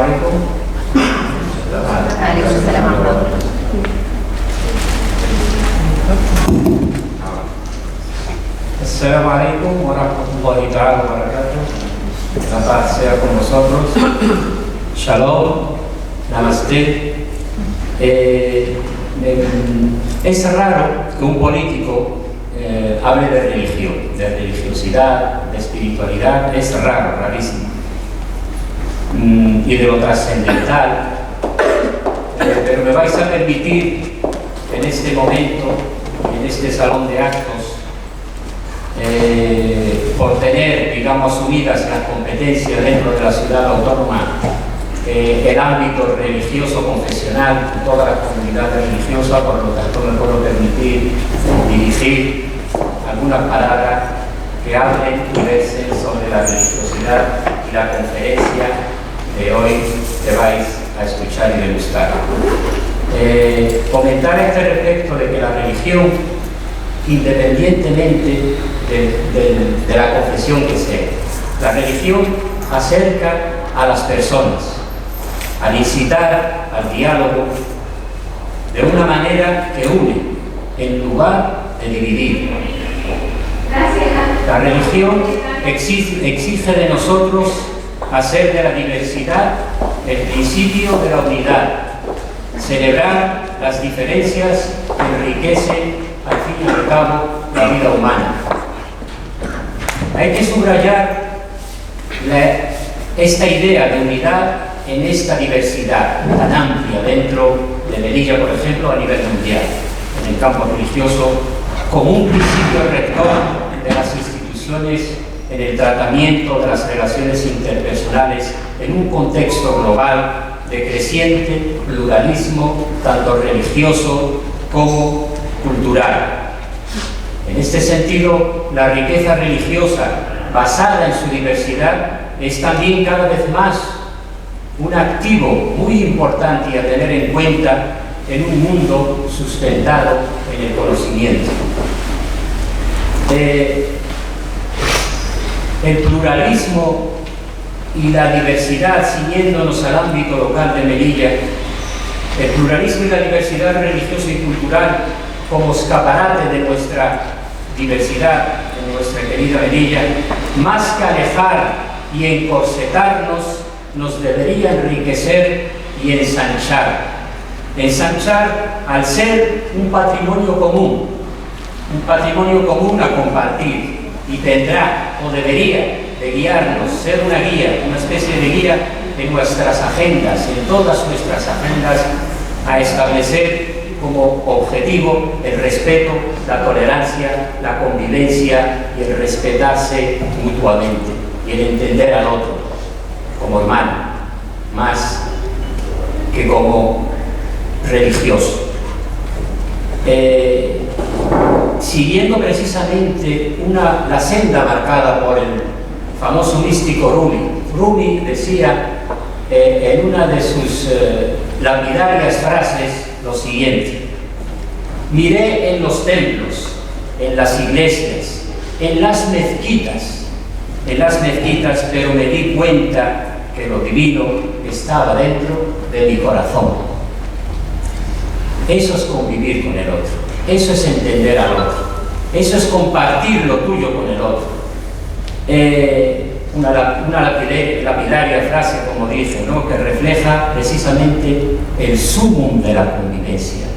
عليكم. عليكم السلام ورحمة الله. Assalamu alaikum warahmatullahi ta'ala wabarakatuh. La paz sea con nosotros. Shalom, namaste. Es raro que un político hable de religión, de religiosidad, de espiritualidad. Es raro, rarísimo. Y de lo trascendental. Pero me vais a permitir en este momento, en este salón de actos, por tener, digamos, asumidas las competencias dentro de la ciudad autónoma, el ámbito religioso confesional, toda la comunidad religiosa, por lo tanto me puedo permitir dirigir algunas palabras que hablen y versen sobre la religiosidad y la conferencia de hoy que vais a escuchar y degustar. Comentar a este respecto de que la religión, independientemente de la confesión que sea, la religión acerca a las personas, al incitar al diálogo de una manera que une en lugar de dividir. La religión exige de nosotros hacer de la diversidad el principio de la unidad, celebrar las diferencias que enriquecen al fin y al cabo la vida humana. Hay que subrayar esta idea de unidad en esta diversidad tan amplia dentro de Melilla, por ejemplo, a nivel mundial, en el campo religioso, como un principio rector de las instituciones en el tratamiento de las relaciones interpersonales en un contexto global de creciente pluralismo, tanto religioso como cultural. En este sentido, la riqueza religiosa basada en su diversidad es también cada vez más un activo muy importante a tener en cuenta en un mundo sustentado en el conocimiento. El pluralismo y la diversidad, ciñéndonos al ámbito local de Melilla, el pluralismo y la diversidad religiosa y cultural como escaparate de nuestra diversidad, de nuestra querida Melilla, más que alejar y encorsetarnos, nos debería enriquecer y ensanchar. Ensanchar al ser un patrimonio común a compartir, y tendrá o debería de guiarnos, ser una guía, una especie de guía en nuestras agendas, en todas nuestras agendas, a establecer como objetivo el respeto, la tolerancia, la convivencia y el respetarse mutuamente y el entender al otro como hermano, más que como religioso. Siguiendo precisamente la senda marcada por el famoso místico Rumi. Rumi decía en una de sus lapidarias frases lo siguiente: miré en los templos, en las iglesias, en las mezquitas, pero me di cuenta que lo divino estaba dentro de mi corazón. Eso es convivir con el otro. Eso es entender al otro, eso es compartir lo tuyo con el otro. Una lapidaria frase, como dije, ¿no?, que refleja precisamente el sumum de la convivencia,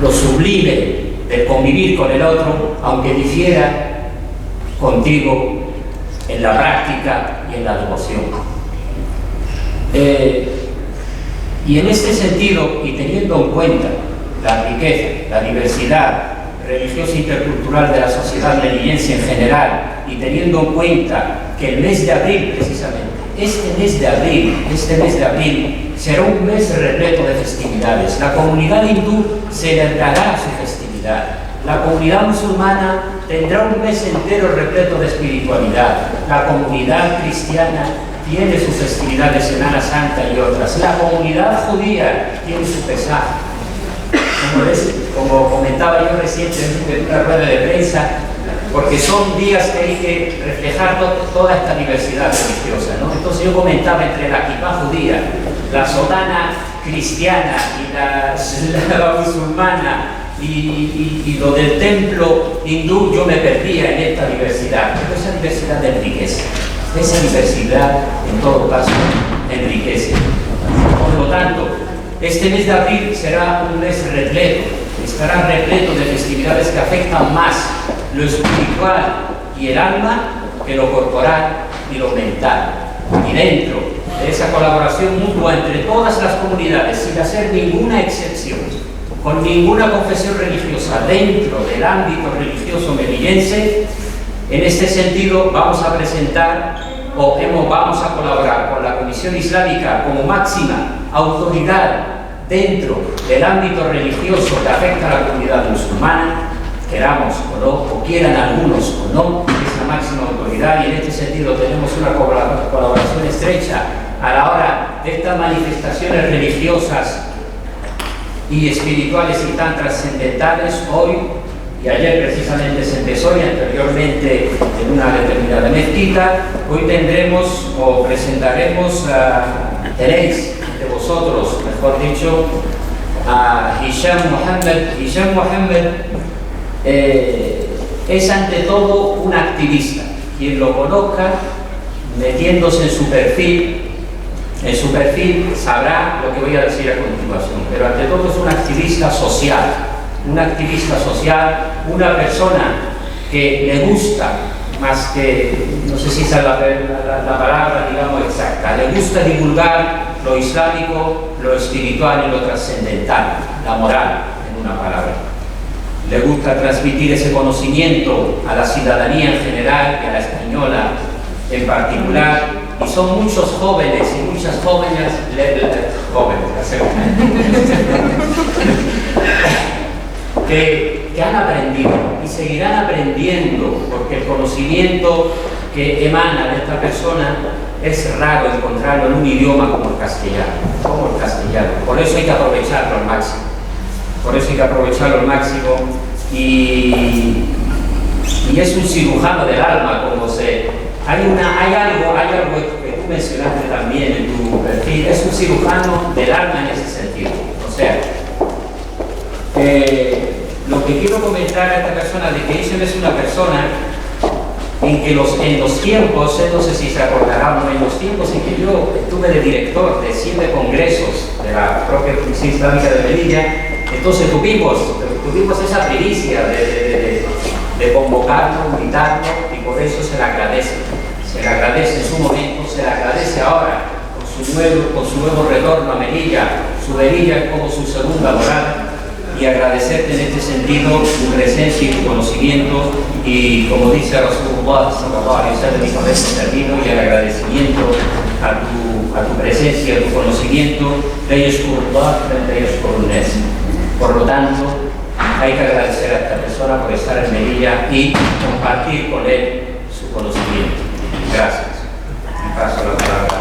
lo sublime del convivir con el otro, aunque difiera contigo en la práctica y en la devoción. Y en este sentido, y teniendo en cuenta la riqueza, la diversidad religiosa e intercultural de la sociedad melillense en general, y teniendo en cuenta que el mes de abril, precisamente, este mes de abril será un mes repleto de festividades. La comunidad hindú celebrará su festividad. La comunidad musulmana tendrá un mes entero repleto de espiritualidad. La comunidad cristiana tiene sus festividades, Semana Santa y otras. La comunidad judía tiene su Pesaj. Como comentaba yo recientemente en una rueda de prensa, porque son días que hay que reflejar toda esta diversidad religiosa, ¿no? Entonces yo comentaba entre la kipá judía, la sotana cristiana y la musulmana y lo del templo hindú, yo me perdía en esta diversidad, pero esa diversidad enriquece, esa diversidad en todo caso enriquece. Por lo tanto, este mes de abril será un mes repleto, estará repleto de festividades que afectan más lo espiritual y el alma que lo corporal y lo mental. Y dentro de esa colaboración mutua entre todas las comunidades, sin hacer ninguna excepción, con ninguna confesión religiosa dentro del ámbito religioso melillense, en este sentido vamos a presentar vamos a colaborar con la Comisión Islámica como máxima autoridad dentro del ámbito religioso que afecta a la comunidad musulmana, queramos o no, o quieran algunos o no, es la máxima autoridad, y en este sentido tenemos una colaboración estrecha a la hora de estas manifestaciones religiosas y espirituales y tan trascendentales. Hoy y ayer precisamente se empezó, y anteriormente en una determinada mezquita, hoy tendremos o presentaremos, tenéis de vosotros, mejor dicho, a Hisham Mohammed. Hisham Mohammed es ante todo un activista. Quien lo conozca, metiéndose en su perfil sabrá lo que voy a decir a continuación, pero ante todo es un activista social, una persona que le gusta, más que, no sé si esa es la palabra, digamos, exacta, le gusta divulgar lo islámico, lo espiritual y lo trascendental, la moral, en una palabra. Le gusta transmitir ese conocimiento a la ciudadanía en general y a la española en particular, y son muchos jóvenes y muchas jóvenes que han aprendido y seguirán aprendiendo, porque el conocimiento que emana de esta persona es raro encontrarlo en un idioma como el castellano. Por eso hay que aprovecharlo al máximo. Y es un cirujano del alma, hay algo que tú mencionaste también en tu perfil, es un cirujano del alma en ese sentido. O sea, lo que quiero comentar a esta persona de que Hisham es una persona en que en los tiempos, no sé si se acordarán, en los tiempos en que yo estuve de director de 7 congresos de la propia Comisión Islámica de Melilla, entonces tuvimos esa primicia de convocarlo, invitarlo, y por eso se le agradece en su momento, se le agradece ahora con su nuevo retorno a Melilla, su Melilla como su segunda morada, y agradecerte en este sentido tu presencia y tu conocimiento, y como dice Rasulullah sallallahu alaihi wasallam, y con este termino, y el agradecimiento a tu presencia, a tu conocimiento, por lo tanto, hay que agradecer a esta persona por estar en Melilla y compartir con él su conocimiento. Gracias. Y paso la palabra.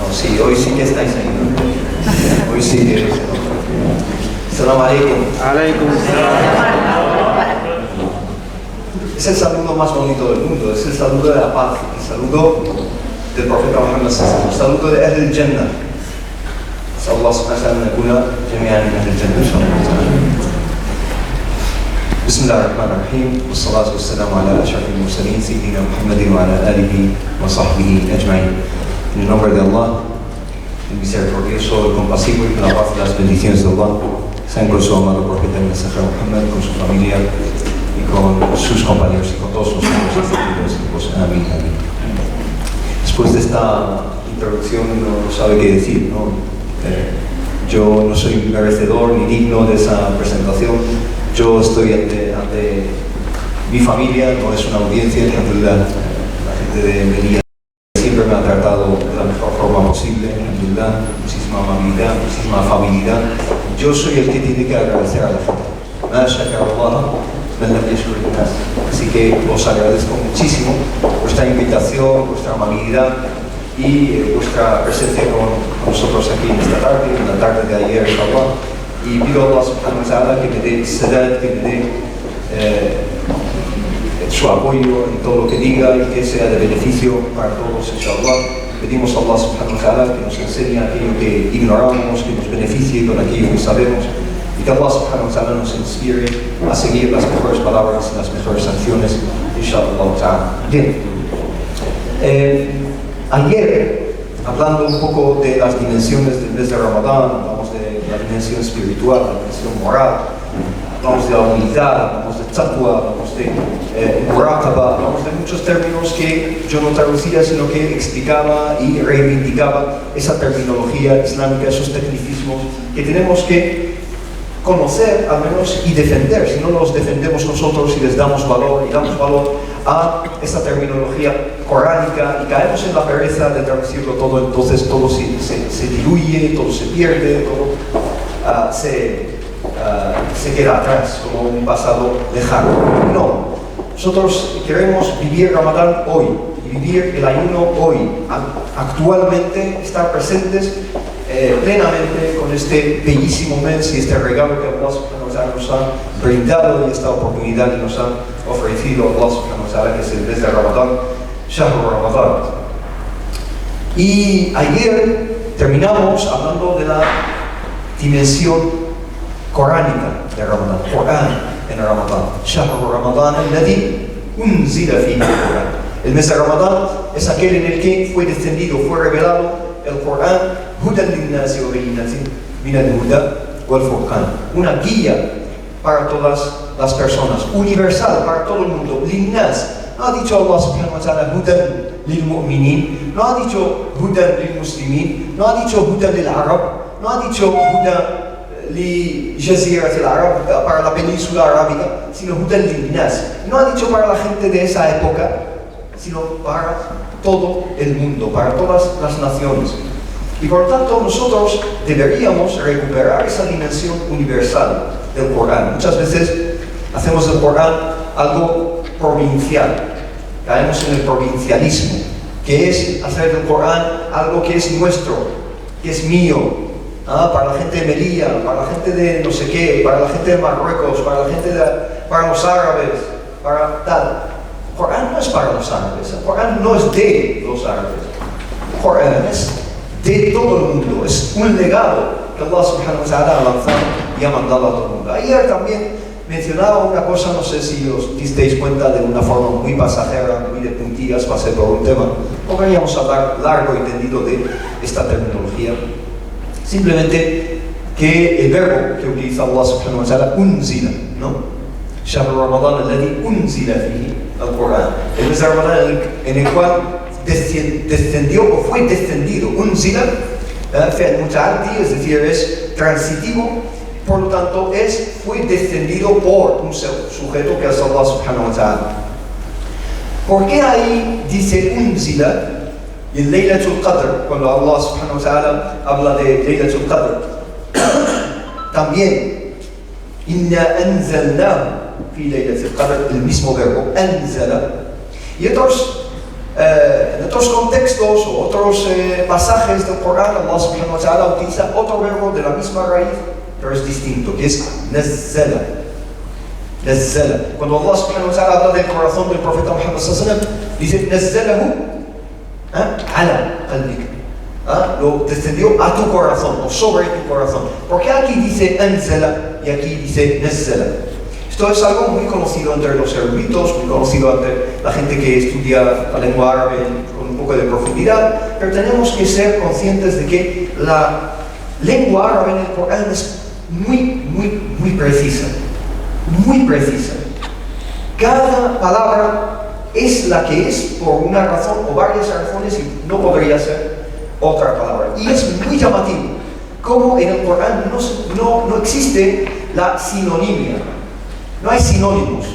Sí, hoy sí que estáis ahí, ¿no? Hoy sí que... Salam alaikum. Alaikum salam. Es el saludo más bonito del mundo, es el saludo de la paz, el saludo del profeta Muhammad sallallahu alaihi wasallam, el saludo de Ahl al-Jannah. نسأل الله سبحانه وتعالى أن نكون جميعا من أهل الجنة إن شاء الله تعالى. بسم الله الرحمن الرحيم والصلاة والسلام على أشرف المرسلين سيدنا محمد وعلى آله وصحبه أجمعين. En el nombre de Allah, el misericordioso, el compasivo, y con la paz y las bendiciones de Allah, sean con su amado profeta el mensajero Muhammad, con su familia y con sus compañeros y con todos los miembros. Amén, amén. Después de esta introducción no sabe qué decir, ¿no? Yo no soy merecedor ni digno de esa presentación. Yo estoy ante mi familia, no es una audiencia, alhamdulillah. La gente de Melilla siempre me ha tratado de la mejor forma posible, alhamdulillah, muchísima amabilidad, muchísima yo soy el que tiene que agradecer a la gente. Así que os agradezco muchísimo vuestra invitación, vuestra amabilidad y vuestra presencia con nosotros aquí en esta tarde, en la tarde de ayer, inshallah. Y pido a Allah subhanahu wa ta'ala que me dé sedad, que me dé su apoyo en todo lo que diga y que sea de beneficio para todos, inshallah. Pedimos a Allah subhanahu wa ta'ala que nos enseñe aquello que ignoramos, que nos beneficie con aquello que sabemos, y que Allah subhanahu wa ta'ala nos inspire a seguir las mejores palabras y las mejores acciones, inshallah ta'ala. Bien. Ayer, hablando un poco de las dimensiones del mes de Ramadán, hablamos de la dimensión espiritual, la dimensión moral, hablamos de la humildad, hablamos de taqwa, hablamos de muraqaba, hablamos de muchos términos que yo no traducía, sino que explicaba y reivindicaba esa terminología islámica, esos tecnicismos que tenemos que conocer al menos y defender. Si no los defendemos nosotros y les damos valor y damos valor a esta terminología coránica y caemos en la pereza de traducirlo todo, entonces todo se diluye, todo se pierde, todo se queda atrás como un pasado lejano. No, nosotros queremos vivir Ramadán hoy y vivir el ayuno hoy, actualmente estar presentes plenamente con este bellísimo mes y este regalo que Allah subhanahu wa ta'ala nos ha brindado y esta oportunidad que nos ha ofrecido Allah subhanahu wa ta'ala, que es el mes de Ramadán, Shahru Ramadán. Y ayer terminamos hablando de la dimensión coránica de Ramadán, Corán en Ramadán, Shahru Ramadán alladhi unzila fihi al-Qur'an. El mes de Ramadán es aquel en el que fue descendido, fue revelado el Corán, hudan lin-nasi wa bayyinatin min al-huda wal-furqan, una guía para todas las personas, universal para todo el mundo. Lin-nas, no ha dicho Allah subhanahu wa ta'ala hudan lil-mu'minin, no ha dicho hudan lil-muslimin, no ha dicho hudan lil-arab, no ha dicho hudan لجزيرة العرب, para la península arábiga, sino hudan lin-nas. No ha dicho para la gente de esa época, sino para todo el mundo, para todas las naciones. Y por lo tanto nosotros deberíamos recuperar esa dimensión universal del Corán. Muchas veces hacemos del Corán algo provincial, caemos en el provincialismo, que es hacer del Corán algo que es nuestro, que es mío, para la gente de Melilla, para la gente de no sé qué, para la gente de Marruecos, para los árabes, para tal. El Corán no es para los árabes, el Corán no es de los árabes, el Corán es de todo el mundo, es un legado que Allah subhanahu wa ta'ala ha lanzado y ha mandado a todo el mundo. Ayer también mencionaba una cosa, no sé si os disteis cuenta, de una forma muy pasajera, muy de puntillas, pasé por un tema. No queríamos hablar largo y tendido de esta terminología. Simplemente que el verbo que utiliza Allah subhanahu wa ta'ala, unzila, ¿no? Shahru Ramadán alladhi unzila fihi al-Qur'an. El mes de Ramadán en el cual descendió o fue descendido. Unzila, fi'l muta'addi, es decir, es transitivo, por lo tanto fue descendido por un sujeto que es Allah subhanahu wa ta'ala. ¿Por qué ahí dice unzila? Y en Laylatul Qadr, cuando Allah subhanahu wa ta'ala habla de Laylatul Qadr, también inna anzalnahu fi Laylatul Qadr, el mismo verbo, anzala. Y en otros contextos o otros pasajes del Corán, Allah subhanahu wa ta'ala utiliza otro verbo de la misma raíz, pero es distinto, que es nazzala. Nazzala. Cuando Allah subhanahu wa ta'ala habla del corazón del profeta Muhammad sallallahu alaihi wasallam, dice nazzalahu ala qalbik, lo descendió a tu corazón o sobre tu corazón. ¿Por qué aquí dice anzala y aquí dice nazzala? Esto es algo muy conocido entre los eruditos, muy conocido entre la gente que estudia la lengua árabe con un poco de profundidad, pero tenemos que ser conscientes de que la lengua árabe en el Corán es muy precisa, muy precisa. Cada palabra es la que es por una razón o varias razones y no podría ser otra palabra. Y es muy llamativo como en el Corán no existe la sinonimia, no hay sinónimos,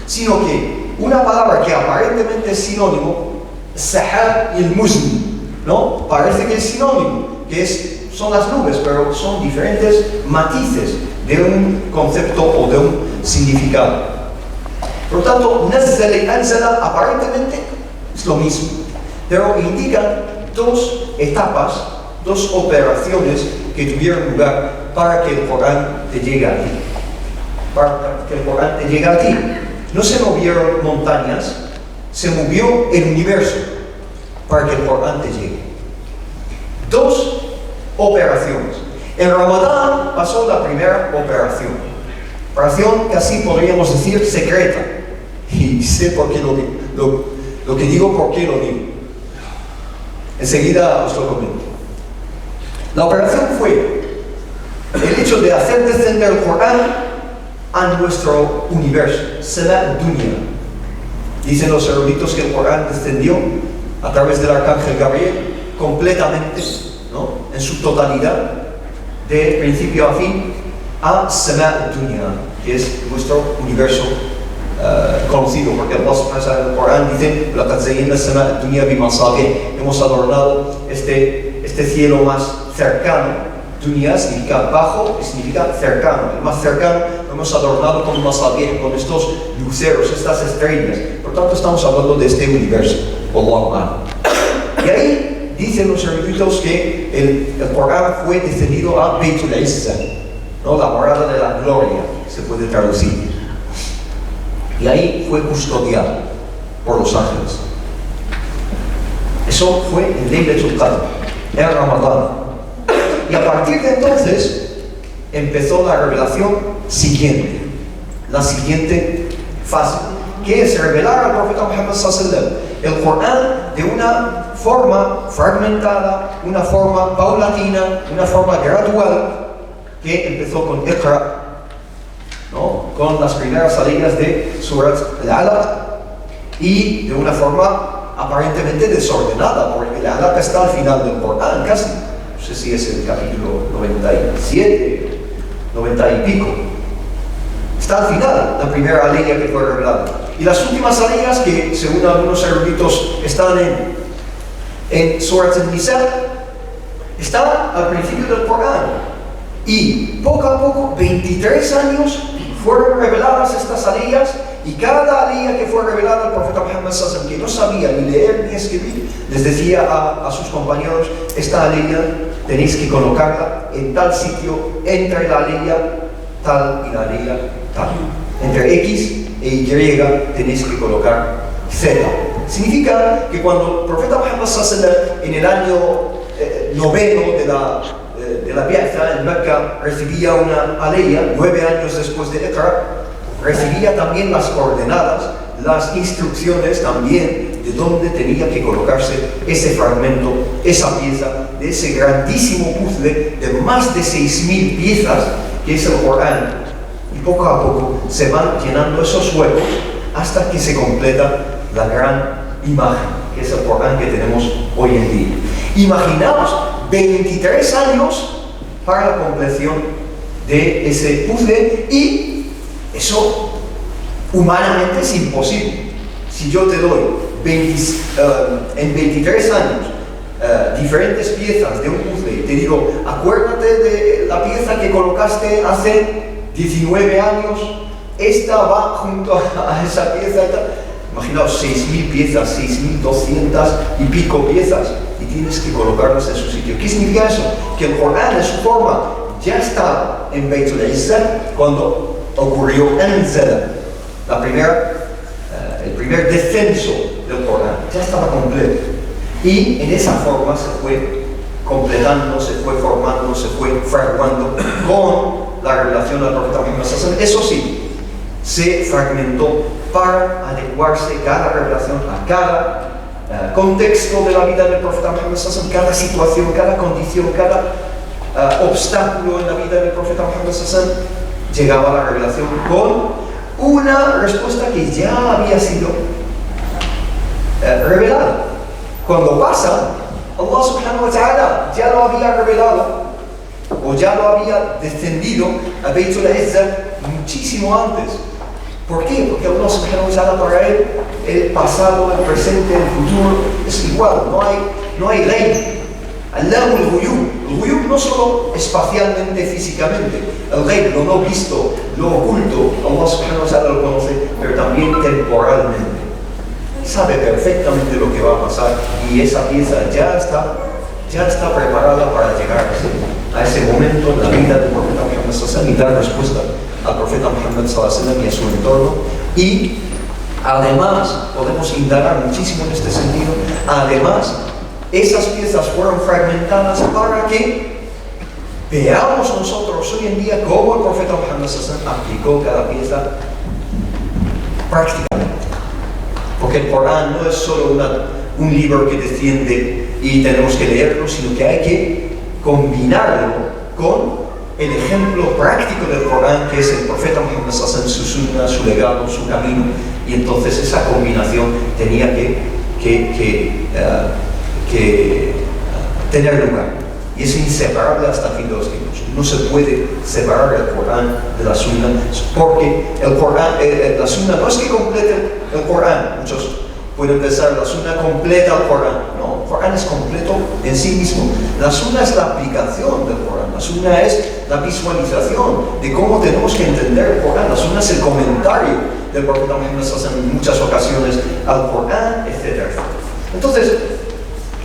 sino que una palabra que aparentemente es sinónimo, sahab y el muzni, ¿no? Parece que es sinónimo, que son las nubes, pero son diferentes matices de un concepto o de un significado. Por lo tanto, nazzala y anzala aparentemente es lo mismo, pero indican dos etapas, dos operaciones que tuvieron lugar para que el Corán te llegue a ti. Para que el Corán te llegue a ti. No se movieron montañas, se movió el universo para que el Corán te llegue. Dos operaciones. En Ramadán pasó la primera operación casi podríamos decir secreta. Y sé por qué lo digo. Lo que digo, por qué lo digo. Enseguida os lo comento. La operación fue el hecho de hacer descender el Corán a nuestro universo, Sama Dunya. Dicen los eruditos que el Corán descendió a través del arcángel Gabriel completamente, ¿no?, en su totalidad, de principio a fin, a Sama Dunya, que es nuestro universo conocido, porque Allah subhanahu wa ta'ala en el Corán dice: "Laqad zayyana as-samaa ad-dunya bimasabih", hemos adornado este cielo más cercano. Dunya significa bajo y significa cercano, el más cercano lo hemos adornado con masabih, con estos luceros, estas estrellas. Por tanto, estamos hablando de este universo. Wallahu a'lam. Y ahí dicen los eruditos que el Corán fue descendido a Beitul Izza, ¿no?, la morada de la gloria, se puede traducir. Y ahí fue custodiado por los ángeles. Eso fue en Laylatul Qadr, en Ramadán. Y a partir de entonces empezó la revelación siguiente, la siguiente fase, que es revelar al profeta Muhammad sallallahu alaihi wasallam el Corán de una forma fragmentada, una forma paulatina, una forma gradual, que empezó con Iqra, ¿no?, con las primeras salidas de Surat al-Alaq, y de una forma aparentemente desordenada, porque el Alaq está al final del Corán casi. No sé si es el capítulo 97, 90 y pico. Está al final la primera aliyah que fue revelada. Y las últimas aliyahs, que según algunos eruditos están en Surat al-Nisa, están al principio del Corán. Y poco a poco, 23 años, fueron reveladas estas aliyahs, y cada aliyah que fue revelada al profeta Muhammad sallallahu alaihi wasallam, que no sabía ni leer ni escribir, les decía a sus compañeros: esta aliyah tenéis que colocarla en tal sitio, entre la aliyah tal y la aliyah tal. Entre X e Y tenéis que colocar Z. Significa que cuando el profeta Muhammad sallallahu alaihi wasallam, en el año noveno de la Bi'tha en Mecca, recibía una aliyah, 9 años después de Iqra, recibía también las coordenadas, las instrucciones también de dónde tenía que colocarse ese fragmento, esa pieza, de ese grandísimo puzzle de más de 6.000 piezas que es el Corán. Y poco a poco se van llenando esos huecos hasta que se completa la gran imagen, que es el Corán que tenemos hoy en día. Imaginaos 23 años para la compleción de ese puzzle, y eso humanamente es imposible. Si yo te doy en 23 años diferentes piezas de un puzzle y te digo: acuérdate de la pieza que colocaste hace 19 años, esta va junto a esa pieza y tal. Imaginaos 6.000 piezas, 6.200 y pico piezas, y tienes que colocarlas en su sitio. ¿Qué significa eso? Que el Corán en su forma ya estaba en Beitul Izza cuando ocurrió Anzala, el primer descenso del Corán. Ya estaba completo. Y en esa forma se fue completando, se fue formando, se fue fraguando con la revelación del profeta Muhammad sallallahu alaihi wasallam. Eso sí, se fragmentó para adecuarse cada revelación a cada contexto de la vida del profeta Muhammad sallallahu alaihi wasallam, cada situación, cada condición, cada obstáculo en la vida del profeta Muhammad sallallahu alaihi wasallam. Llegaba la revelación con una respuesta que ya había sido revelada. Cuando pasa, Allah subhanahu wa ta'ala ya lo había revelado, o ya lo había descendido a Beitul Izza muchísimo antes. ¿Por qué? Porque Allah subhanahu wa ta'ala, para él, el pasado, el presente, el futuro es igual. No hay ley. Allahu al-ghuyub. El ghuyub no solo espacialmente, físicamente, el ghaib, lo no visto, lo oculto, Allah subhanahu wa ta'ala lo conoce, pero también temporalmente. Sabe perfectamente lo que va a pasar y esa pieza ya está preparada para llegar a ese momento en la vida del profeta Muhammad sallallahu alaihi wasallam y dar respuesta al profeta Muhammad sallallahu alaihi wasallam y a su entorno. Y además, podemos indagar muchísimo en este sentido, además, esas piezas fueron fragmentadas para que veamos nosotros hoy en día cómo el profeta Muhammad sallallahu alaihi wasallam aplicó cada pieza prácticamente. Porque el Corán no es solo un libro que desciende y tenemos que leerlo, sino que hay que combinarlo con el ejemplo práctico del Corán, que es el profeta Muhammad sallallahu alaihi wasallam, su sunna, su legado, su camino, y entonces esa combinación tenía que tener lugar. Y es inseparable hasta el fin de los tiempos. No se puede separar el Corán de la sunna, porque el Corán, la sunna no es que complete el Corán. Muchos pueden pensar, la sunna completa el Corán. No, el Corán es completo en sí mismo. La sunna es la aplicación del Corán. La sunna es la visualización de cómo tenemos que entender el Corán. La sunna es el comentario del profeta Muhammad sallallahu alaihi wasallam en muchas ocasiones al Corán, etc. Entonces,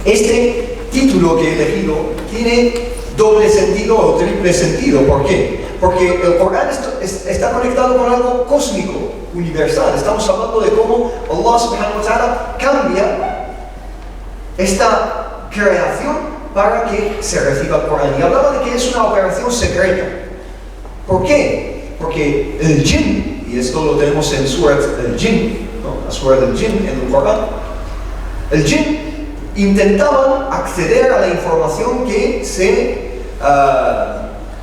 este título que he elegido tiene doble sentido o triple sentido. ¿Por qué? Porque el Corán está conectado con algo cósmico, universal. Estamos hablando de cómo Allah subhanahu wa ta'ala cambia esta creación para que se reciba el Corán. Y hablaba de que es una operación secreta. ¿Por qué? Porque el jinn, y esto lo tenemos en Surat al-Jinn, ¿no? La Surat al-Jinn en el Corán, el jinn intentaban acceder a la información que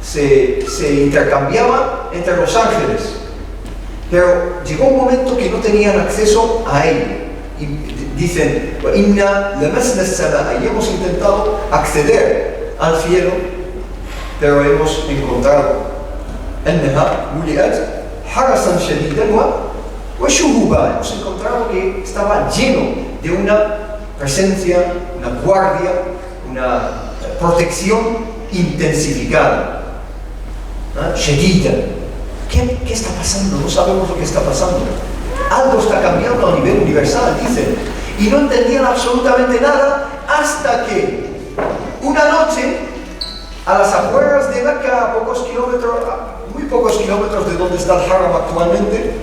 se intercambiaba entre los ángeles, pero llegó un momento que no tenían acceso a ello y dicen inna lamasna as-samaa, y hemos intentado acceder al cielo, pero hemos encontrado annaha muliat harasan shadidan wa shuhuba, hemos encontrado que estaba lleno de una presencia, una guardia, una protección intensificada, shadida. ¿Qué está pasando? No sabemos lo que está pasando. Algo está cambiando a nivel universal, dicen. Y no entendían absolutamente nada hasta que una noche, a las afueras de Mecca, muy pocos kilómetros de donde está el Haram actualmente,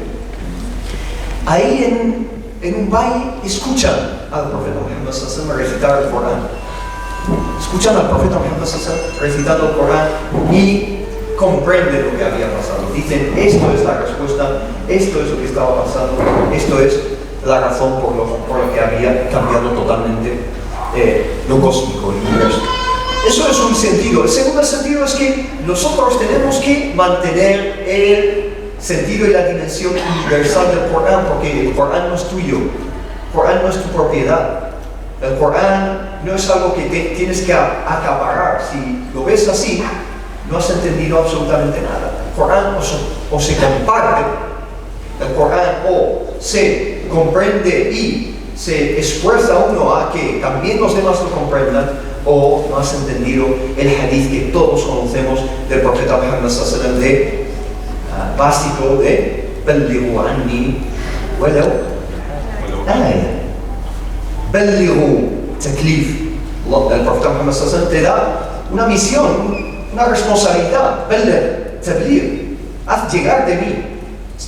ahí en un valle escuchan al profeta Muhammad sallallahu alaihi wasallam recitar el Corán. Escuchan al profeta Muhammad sallallahu alaihi wasallam recitando el Corán y comprenden lo que había pasado. Dicen, esto es la respuesta, esto es lo que estaba pasando, esto es la razón por lo que había cambiado totalmente lo cósmico, el universo. Eso es un sentido. El segundo sentido es que nosotros tenemos que mantener el sentido y la dimensión universal del Corán, porque el Corán no es tuyo, el Corán no es tu propiedad, el Corán no es algo que tienes que acaparar. Si lo ves así, no has entendido absolutamente nada. El Corán o se comparte, el Corán o se comprende y se esfuerza uno a que también los demás lo comprendan, o no has entendido el hadith que todos conocemos del profeta Muhammad sallallahu alaihi wasallam, básico de ballighu anni walau aya. Ballighu, taklif. El profeta Muhammad sallallahu alaihi wasallam te da una misión, una responsabilidad. Balligh, tabligh, haz llegar de mí.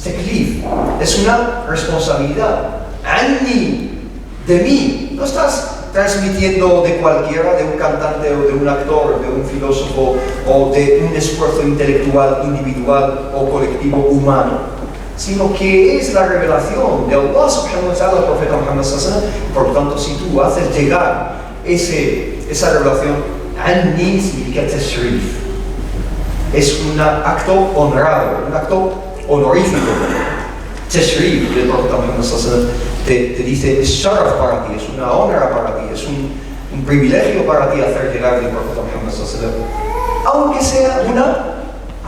Taklif es una responsabilidad. Anni, de mí. No estás transmitiendo de cualquiera, de un cantante o de un actor, de un filósofo o de un esfuerzo intelectual individual o colectivo humano, sino que es la revelación de Allah subhanahu wa ta'ala al profeta Muhammad sallallahu alaihi wasallam. Por lo tanto, si tú haces llegar esa revelación, anni significa tashrif, es un acto honrado, un acto honorífico. Tashrif del profeta Muhammad sallallahu alaihi wasallam te dice, es sharaf para ti, es una honra para ti, es un privilegio para ti hacer llegar del profeta Muhammad sallallahu alaihi wasallam, aunque sea una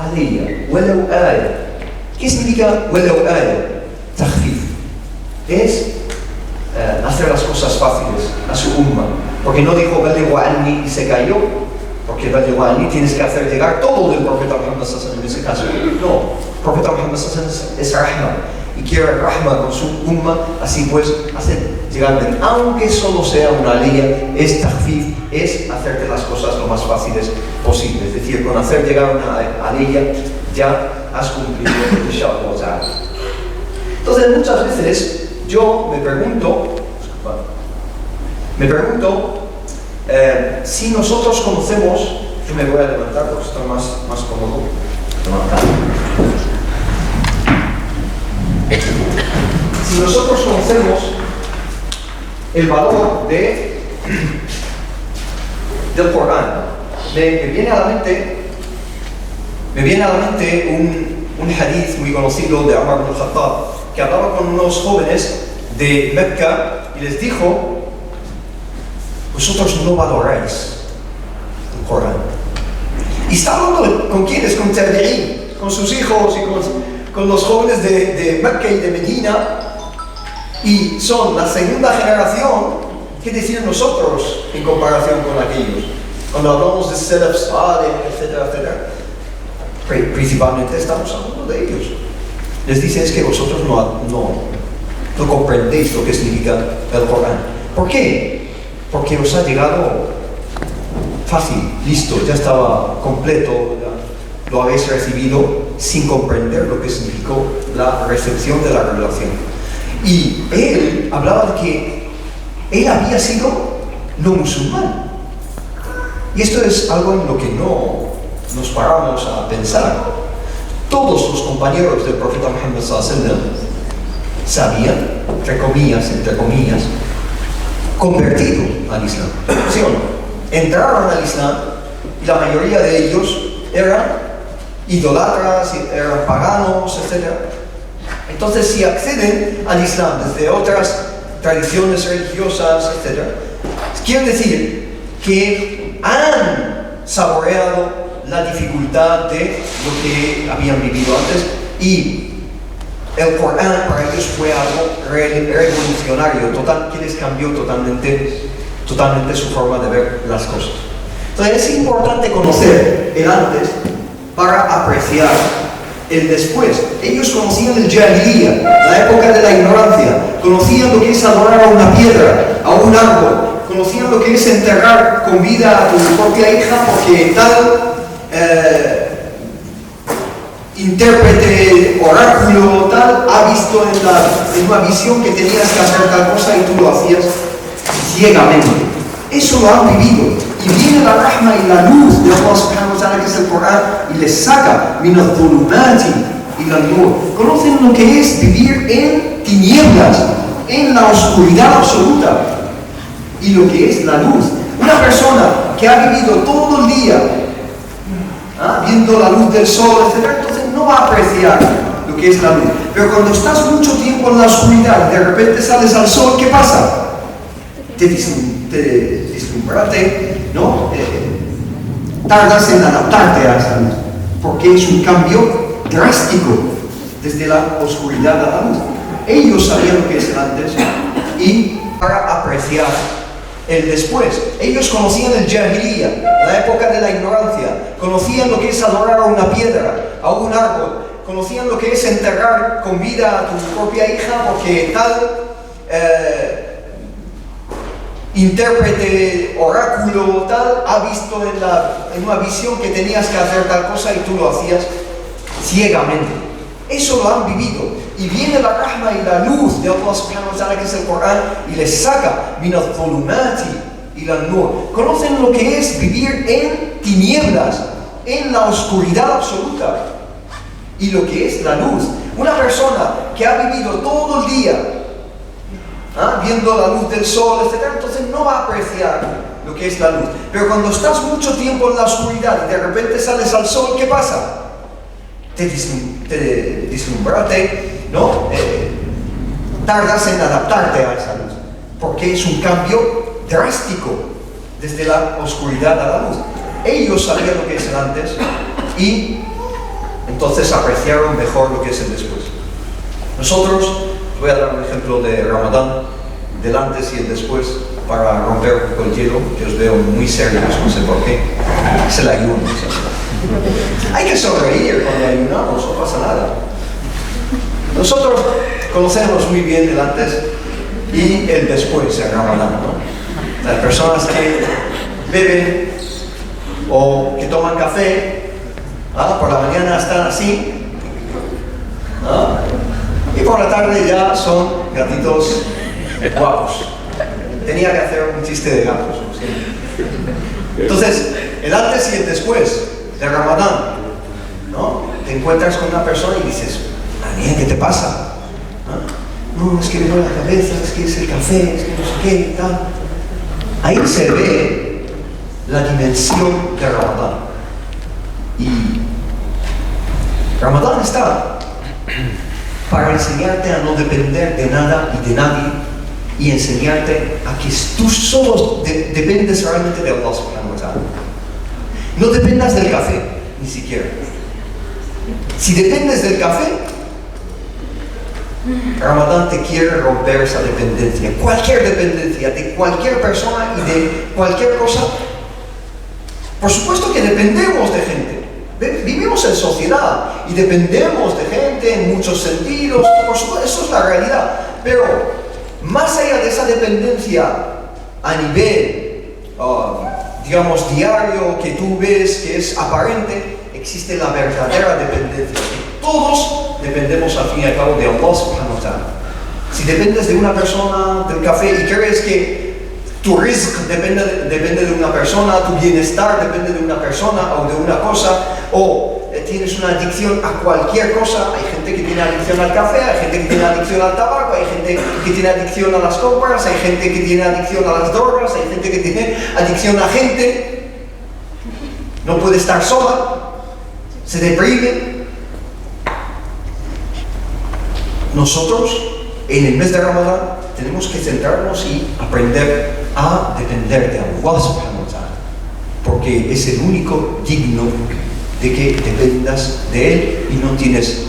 aliyah, walau aya. ¿Qué significa walau aya? Takhfif. Es hacer las cosas fáciles a su umma. Porque no dijo Balighu anni y se cayó, porque Balighu anni tienes que hacer llegar todo del profeta Muhammad sallallahu alaihi wasallam en ese caso. No, el profeta Muhammad sallallahu alaihi wasallam es rahma y quiere rahma con su umma, así pues hacer llegar bien, aunque solo sea una aliyah, es tahfif, es hacerte las cosas lo más fáciles posible. Es decir, con hacer llegar una aliyah ya has cumplido inshallah. Entonces muchas veces yo me pregunto si nosotros conocemos, yo me voy a levantar porque estoy más cómodo si nosotros conocemos el valor del Corán, me viene a la mente un hadith muy conocido de Umar ibn Khattab, que hablaba con unos jóvenes de Mecca y les dijo: vosotros no valoráis el Corán. Y está hablando con quienes, con Tabi'in, con sus hijos y con los jóvenes de Mecca y de Medina, y son la segunda generación. ¿Qué decir nosotros en comparación con aquellos? Cuando hablamos de Salaf Saleh, etcétera, etcétera, principalmente estamos hablando de ellos. Les dice: es que vosotros no comprendéis lo que significa el Corán. ¿Por qué? Porque os ha llegado fácil, listo, ya estaba completo, ya lo habéis recibido sin comprender lo que significó la recepción de la revelación. Y él hablaba de que él había sido no musulmán. Y esto es algo en lo que no nos paramos a pensar. Todos los compañeros del profeta Muhammad sallallahu alaihi wasallam sabían, entre comillas, convertido al Islam, ¿sí o no? Entraron al Islam y la mayoría de ellos eran idolatras, eran paganos, etc. Entonces, si acceden al Islam desde otras tradiciones religiosas, etc., quiere decir que han saboreado la dificultad de lo que habían vivido antes, y el Corán para ellos fue algo revolucionario, que les cambió totalmente su forma de ver las cosas. Entonces es importante conocer el antes para apreciar el después. Ellos conocían el Jahiliya, la época de la ignorancia, conocían lo que es adorar a una piedra, a un árbol, conocían lo que es enterrar con vida a tu propia hija porque tal intérprete, oráculo, tal, ha visto en una visión que tenías que hacer tal cosa y tú lo hacías ciegamente. Eso lo han vivido. Y viene la rahma y la luz de Allah subhanahu wa ta'ala, que es el Corán, y les saca min al-dhulumati ila an-nur. Conocen lo que es vivir en tinieblas, en la oscuridad absoluta, y lo que es la luz. Una persona que ha vivido todo el día viendo la luz del sol, etc., entonces no va a apreciar lo que es la luz. Pero cuando estás mucho tiempo en la oscuridad y de repente sales al sol, ¿qué pasa? Te deslumbraste, ¿no? Tardas en adaptarte a esa luz, porque es un cambio drástico desde la oscuridad a la luz. Ellos sabían lo que es el antes y para apreciar el después. Ellos conocían el Jahiliya, la época de la ignorancia, conocían lo que es adorar a una piedra, a un árbol, conocían lo que es enterrar con vida a tu propia hija porque tal intérprete, oráculo, tal, ha visto en una visión que tenías que hacer tal cosa y tú lo hacías ciegamente. Eso lo han vivido. Y viene la rahma y la luz de Allah subhanahu wa ta'ala, que es el Corán, y les saca min al-dhulumati ila an-nur. Conocen lo que es vivir en tinieblas, en la oscuridad absoluta, y lo que es la luz. Una persona que ha vivido todo el día viendo la luz del sol, etc., entonces no va a apreciar lo que es la luz. Pero cuando estás mucho tiempo en la oscuridad y de repente sales al sol, ¿qué pasa? Te deslumbraste, ¿no? Tardas en adaptarte a esa luz, porque es un cambio drástico desde la oscuridad a la luz. Ellos sabían lo que es el antes y entonces apreciaron mejor lo que es el después. Nosotros, voy a dar un ejemplo de Ramadán, del antes y el después. para romper un poco el hielo, que os veo muy serios, no sé por qué. Es el ayuno. Hay que sonreír cuando ayunamos, no pasa nada. Nosotros conocemos muy bien el antes y el después, el Ramadán, ¿no? Las personas que beben o que toman café, por la mañana están así, y por la tarde ya son gatitos guapos. Tenía que hacer un chiste de gatos, ¿sí? Entonces, el antes y el después del Ramadán, ¿no? Te encuentras con una persona y dices, Daniel, ¿qué te pasa? No, es que me duele la cabeza, es que es el café, es que no sé qué y tal. Ahí se ve la dimensión de Ramadán. Y Ramadán está para enseñarte a no depender de nada y de nadie y enseñarte a que tú solo dependes realmente de Allah subhanahu wa ta'ala. No dependas del café, ni siquiera. Si dependes del café, Ramadán te quiere romper esa dependencia, cualquier dependencia, de cualquier persona y de cualquier cosa. Por supuesto que dependemos de gente, vivimos en sociedad y dependemos de gente en muchos sentidos, por supuesto, eso es la realidad, pero más allá de esa dependencia a nivel, digamos, diario, que tú ves que es aparente, existe la verdadera dependencia. Todos dependemos al fin y al cabo de Allah subhanahu wa ta'ala. Si dependes de una persona, del café, y crees que tu rizq depende de una persona, tu bienestar depende de una persona o de una cosa, o tienes una adicción a cualquier cosa, hay gente que tiene adicción al café, hay gente que tiene adicción al tabaco, hay gente que tiene adicción a las compras, hay gente que tiene adicción a las drogas, hay gente que tiene adicción a gente, no puede estar sola, se deprime. Nosotros, en el mes de Ramadán, tenemos que centrarnos y aprender a depender de Allah subhanahu wa ta'ala, porque es el único digno de que dependas de Él y no tienes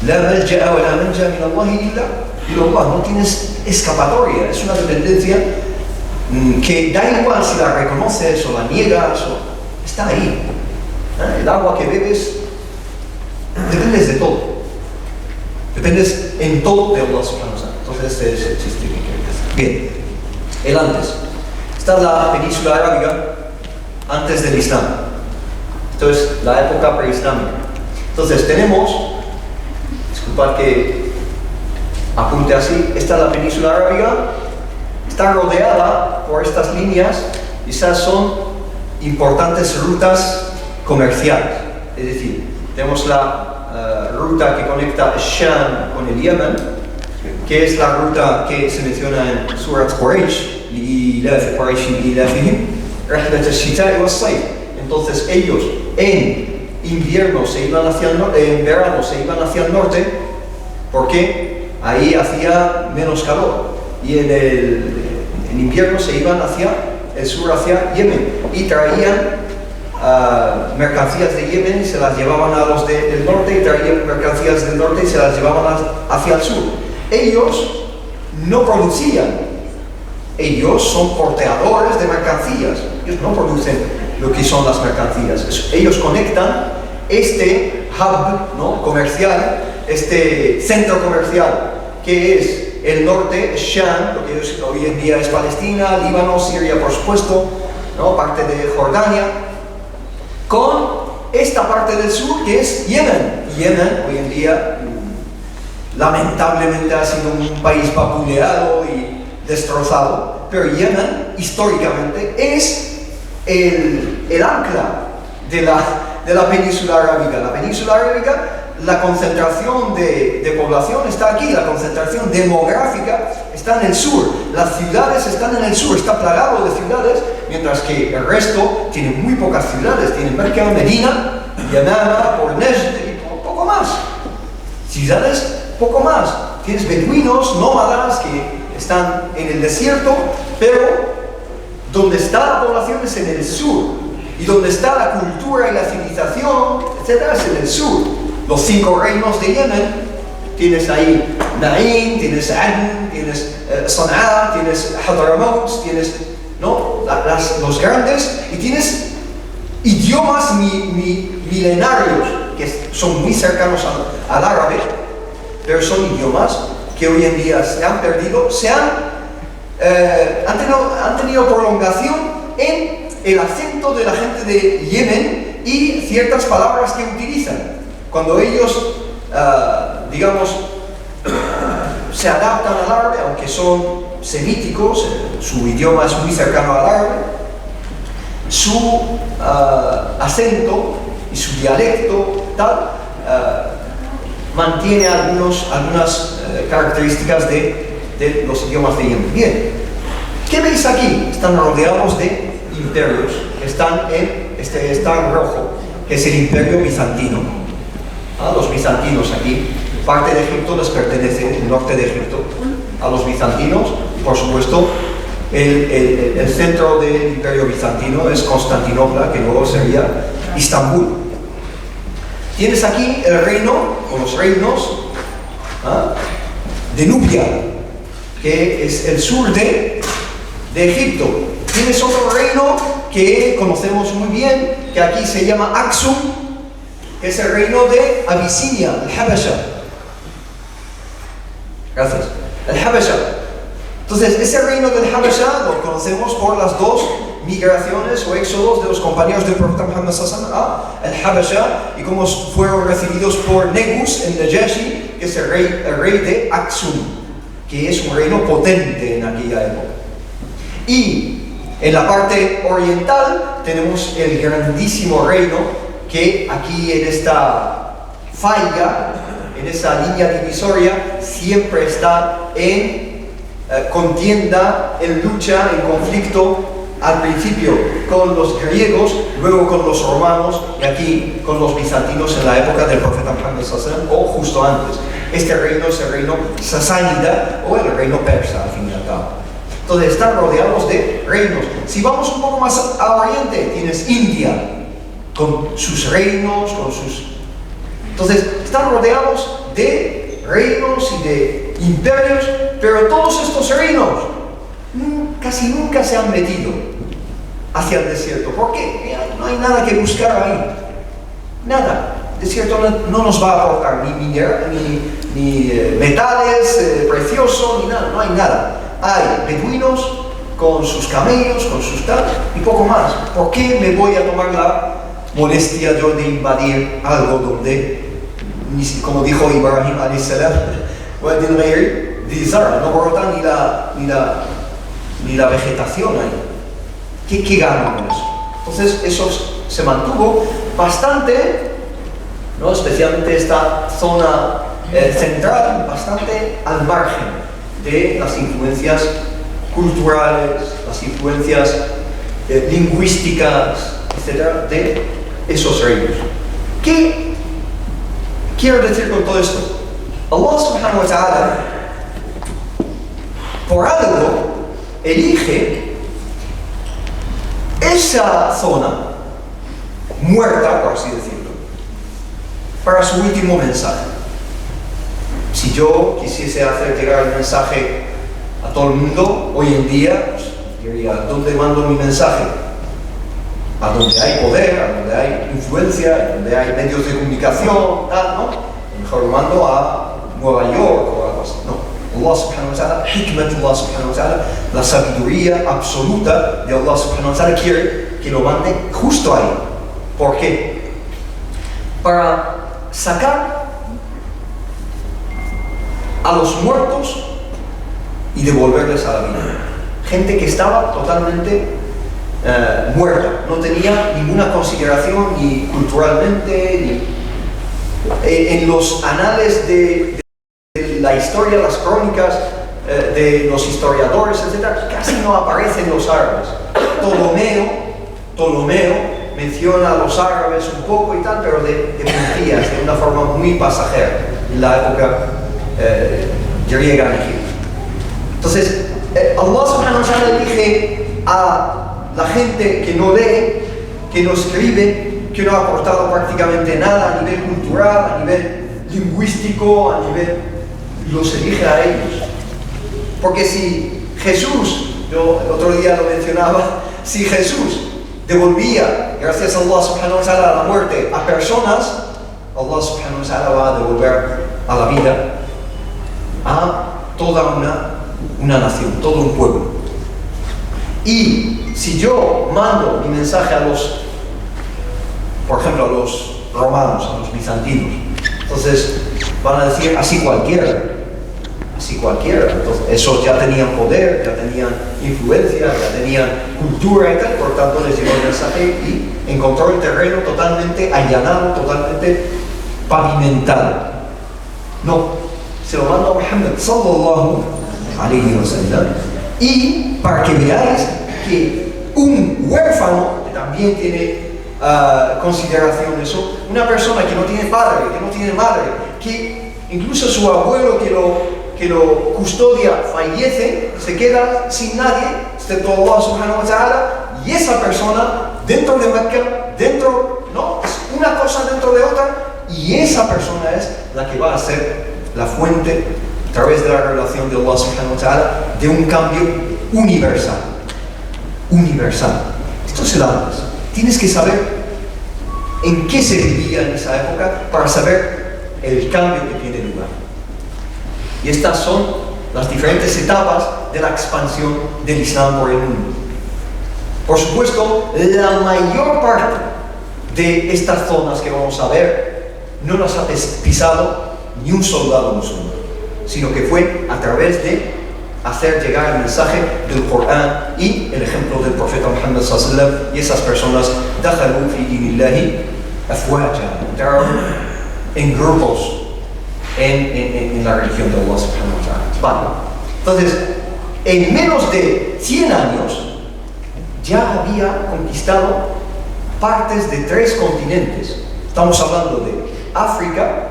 la malja'a wa la manja min Allah illa Allah, no tienes escapatoria, es una dependencia que da igual si la reconoces o la niegas, está ahí. El agua que bebes, dependes de todo. Dependes en todo de Allah subhanahu wa ta'ala. Entonces este es el chiste que quiero decir. Bien, el antes. Está la península arábiga antes del Islam. Esto es la época preislámica. Entonces tenemos, disculpad que apunte así, esta es la península arábiga, está rodeada por estas líneas, y esas son importantes rutas comerciales. Es decir, tenemos la ruta que conecta Sham con el Yemen, que es la ruta que se menciona en Surat Quraysh, لإيلاف قريش إيلافهم رحلة الشتاء والصيف. Entonces ellos en invierno se iban hacia el norte, en verano se iban hacia el norte, porque ahí hacía menos calor, y en invierno se iban hacia el sur, hacia Yemen, y traían mercancías de Yemen y se las llevaban a los del norte, y traían mercancías del norte y se las llevaban hacia el sur. Ellos no producían, ellos son porteadores de mercancías, ellos no producen lo que son las mercancías. Ellos conectan este hub, ¿no?, comercial, este centro comercial que es el norte, Sham, lo que hoy en día es Palestina, Líbano, Siria, por supuesto, ¿no?, parte de Jordania, con esta parte del sur que es Yemen. Yemen hoy en día lamentablemente ha sido un país vapuleado y destrozado, pero Yemen históricamente es el ancla de la península arábiga. La península arábiga, la concentración de población está aquí, la concentración demográfica está en el sur, las ciudades están en el sur, está plagado de ciudades, mientras que el resto tiene muy pocas ciudades, tiene Mecca, Medina, Yamama, por Najd y poco más. Ciudades, poco más. Tienes beduinos, nómadas que están en el desierto, pero donde está la población es en el sur, y donde está la cultura y la civilización, etc., es en el sur. Los 5 reinos de Yemen, tienes ahí Naín, tienes Adn, tienes Sana'a, tienes Hadramaut, tienes, ¿no? Los grandes, y tienes idiomas milenarios que son muy cercanos al árabe, pero son idiomas que hoy en día se han perdido, han tenido prolongación en el acento de la gente de Yemen y ciertas palabras que utilizan. Cuando ellos, digamos, se adaptan al árabe, aunque son semíticos, su idioma es muy cercano al árabe, su acento y su dialecto tal mantiene algunas características de los idiomas de Yemen. Bien, ¿qué veis aquí? Están rodeados de imperios, están en rojo, que es el imperio bizantino. Los bizantinos aquí, parte de Egipto les pertenece, el norte de Egipto, a los bizantinos, y por supuesto el centro del imperio bizantino es Constantinopla, que luego sería Istambul. Tienes aquí el reino, o los reinos, de Nubia, que es el sur de Egipto. Tienes otro reino que conocemos muy bien, que aquí se llama Aksum, que es el reino de Abisinia, el Habasha. Gracias. El Habasha. Entonces, ese reino del Habasha lo conocemos por las dos migraciones o éxodos de los compañeros del profeta Muhammad sallallahu alaihi wasallam a el Habasha, y cómo fueron recibidos por Negus, el Najashi, que es el rey de Aksum, que es un reino potente en aquella época. Y en la parte oriental tenemos el grandísimo reino que aquí en esta falla, en esa línea divisoria, siempre está en contienda, en lucha, en conflicto, al principio con los griegos, luego con los romanos y aquí con los bizantinos en la época del profeta Muhammad sallallahu alaihi wasallam, o justo antes. Este reino es el reino sasánida o el reino persa, al fin y al cabo. Entonces están rodeados de reinos. Si vamos un poco más a oriente, tienes India, con sus reinos, Entonces están rodeados de reinos y de imperios, pero todos estos reinos casi nunca se han metido hacia el desierto. ¿Por qué? No hay nada que buscar ahí. Nada. El desierto no nos va a aportar ni metales preciosos, ni nada. No hay nada. Hay beduinos con sus camellos, con sus tal, y poco más. ¿Por qué me voy a tomar la molestia yo de invadir algo donde, como dijo Ibrahim alayhi salam, no brota ni la vegetación ahí? ¿Qué gano con eso? Entonces eso se mantuvo bastante, ¿no? Especialmente esta zona central, bastante al margen de las influencias culturales, las influencias lingüísticas, etcétera, de esos reinos. ¿Qué quiero decir con todo esto? Allah subhanahu wa ta'ala, por algo, elige esa zona muerta, por así decirlo, para su último mensaje. Si yo quisiese hacer llegar el mensaje a todo el mundo, hoy en día, pues, diría, ¿dónde mando mi mensaje? A donde hay poder, a donde hay influencia, a donde hay medios de comunicación, tal, ¿no? Mejor lo mando a Nueva York o algo así. No. Allah subhanahu wa ta'ala, hikmatullah subhanahu wa ta'ala, la sabiduría absoluta de Allah subhanahu wa ta'ala quiere que lo mande justo ahí. ¿Por qué? Para sacar a los muertos y devolverles a la vida. Gente que estaba totalmente muerta, no tenía ninguna consideración ni culturalmente, ni en los anales de la historia, las crónicas de los historiadores, etc., casi no aparecen los árabes. Ptolomeo menciona a los árabes un poco y tal, pero de puntillas, de una forma muy pasajera, en la época griega en Egipto. Entonces, Allah subhanahu wa ta'ala elige a la gente que no lee, que no escribe, que no ha aportado prácticamente nada a nivel cultural, a nivel lingüístico, a nivel los elige a ellos. Porque si Jesús, yo el otro día lo mencionaba, si Jesús devolvía, gracias a Allah subhanahu wa ta'ala, la muerte a personas, Allah subhanahu wa ta'ala va a devolver a la vida a toda una nación, todo un pueblo. Y si yo mando mi mensaje a los, por ejemplo, a los romanos, a los bizantinos, entonces van a decir así cualquiera. Entonces, esos ya tenían poder, ya tenían influencia, ya tenían cultura y tal, por tanto les llegó el mensaje y encontró el terreno totalmente allanado, totalmente pavimentado. No, se lo manda a Muhammad sallallahu alayhi wa sallam. Y para que veáis que un huérfano, que también tiene consideración eso, una persona que no tiene padre, que no tiene madre, que incluso su abuelo que lo custodia fallece, se queda sin nadie, excepto Allah subhanahu wa ta'ala, y esa persona dentro de Mecca, una cosa dentro de otra, y esa persona es la que va a ser la fuente, a través de la revelación de Allah subhanahu wa ta'ala, de un cambio universal. Esto es el antes. Tienes que saber en qué se vivía en esa época para saber el cambio que tiene lugar. Y estas son las diferentes etapas de la expansión del Islam por el mundo. Por supuesto, la mayor parte de estas zonas que vamos a ver no las ha pisado ni un soldado musulmán, sino que fue a través de hacer llegar el mensaje del Corán y el ejemplo del profeta Muhammad sallallahu alaihi wasallam, y esas personas dakhalu fi dinillahi afwaja, entraron en grupos en la religión de Allah subhanahu wa ta'ala. Vale. Entonces, en menos de 100 años ya había conquistado partes de 3 continentes. Estamos hablando de África,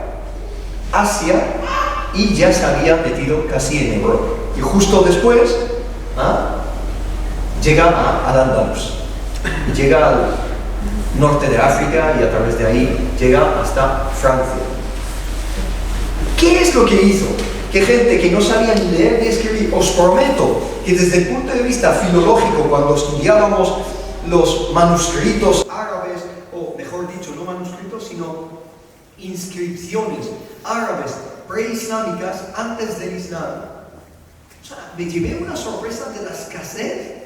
Asia, y ya se había metido casi en Europa. Y justo después llega al Andalus, llega al norte de África y a través de ahí llega hasta Francia. ¿Qué es lo que hizo que gente que no sabía ni leer ni escribir? Os prometo que desde el punto de vista filológico, cuando estudiábamos los manuscritos árabes, o mejor dicho, no manuscritos, sino inscripciones árabes preislámicas antes del Islam, o sea, me llevé una sorpresa de la escasez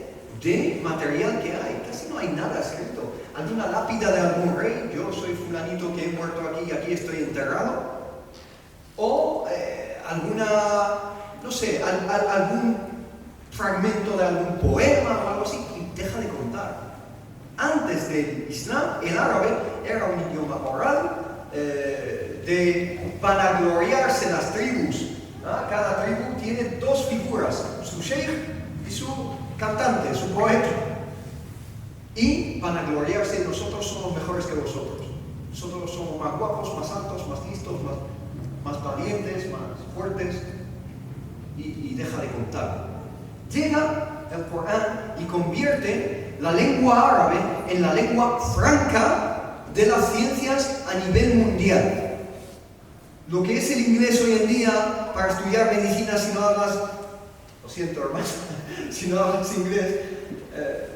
de material que hay. Casi no hay nada escrito. Alguna lápida de algún rey, yo soy fulanito que he muerto aquí y aquí estoy enterrado, o alguna, no sé, algún fragmento de algún poema o algo así, y deja de contar. Antes del Islam, el árabe era un idioma oral, de vanagloriarse las tribus. Cada tribu tiene 2 figuras, su sheikh y su cantante, su poeta. Y vanagloriarse, nosotros somos mejores que vosotros. Nosotros somos más guapos, más altos, más listos, más valientes, más fuertes. Y deja de contar. Llega el Corán y convierte la lengua árabe en la lengua franca de las ciencias a nivel mundial. Lo que es el inglés hoy en día para estudiar medicina, si no hablas, lo siento hermano, si no hablas inglés,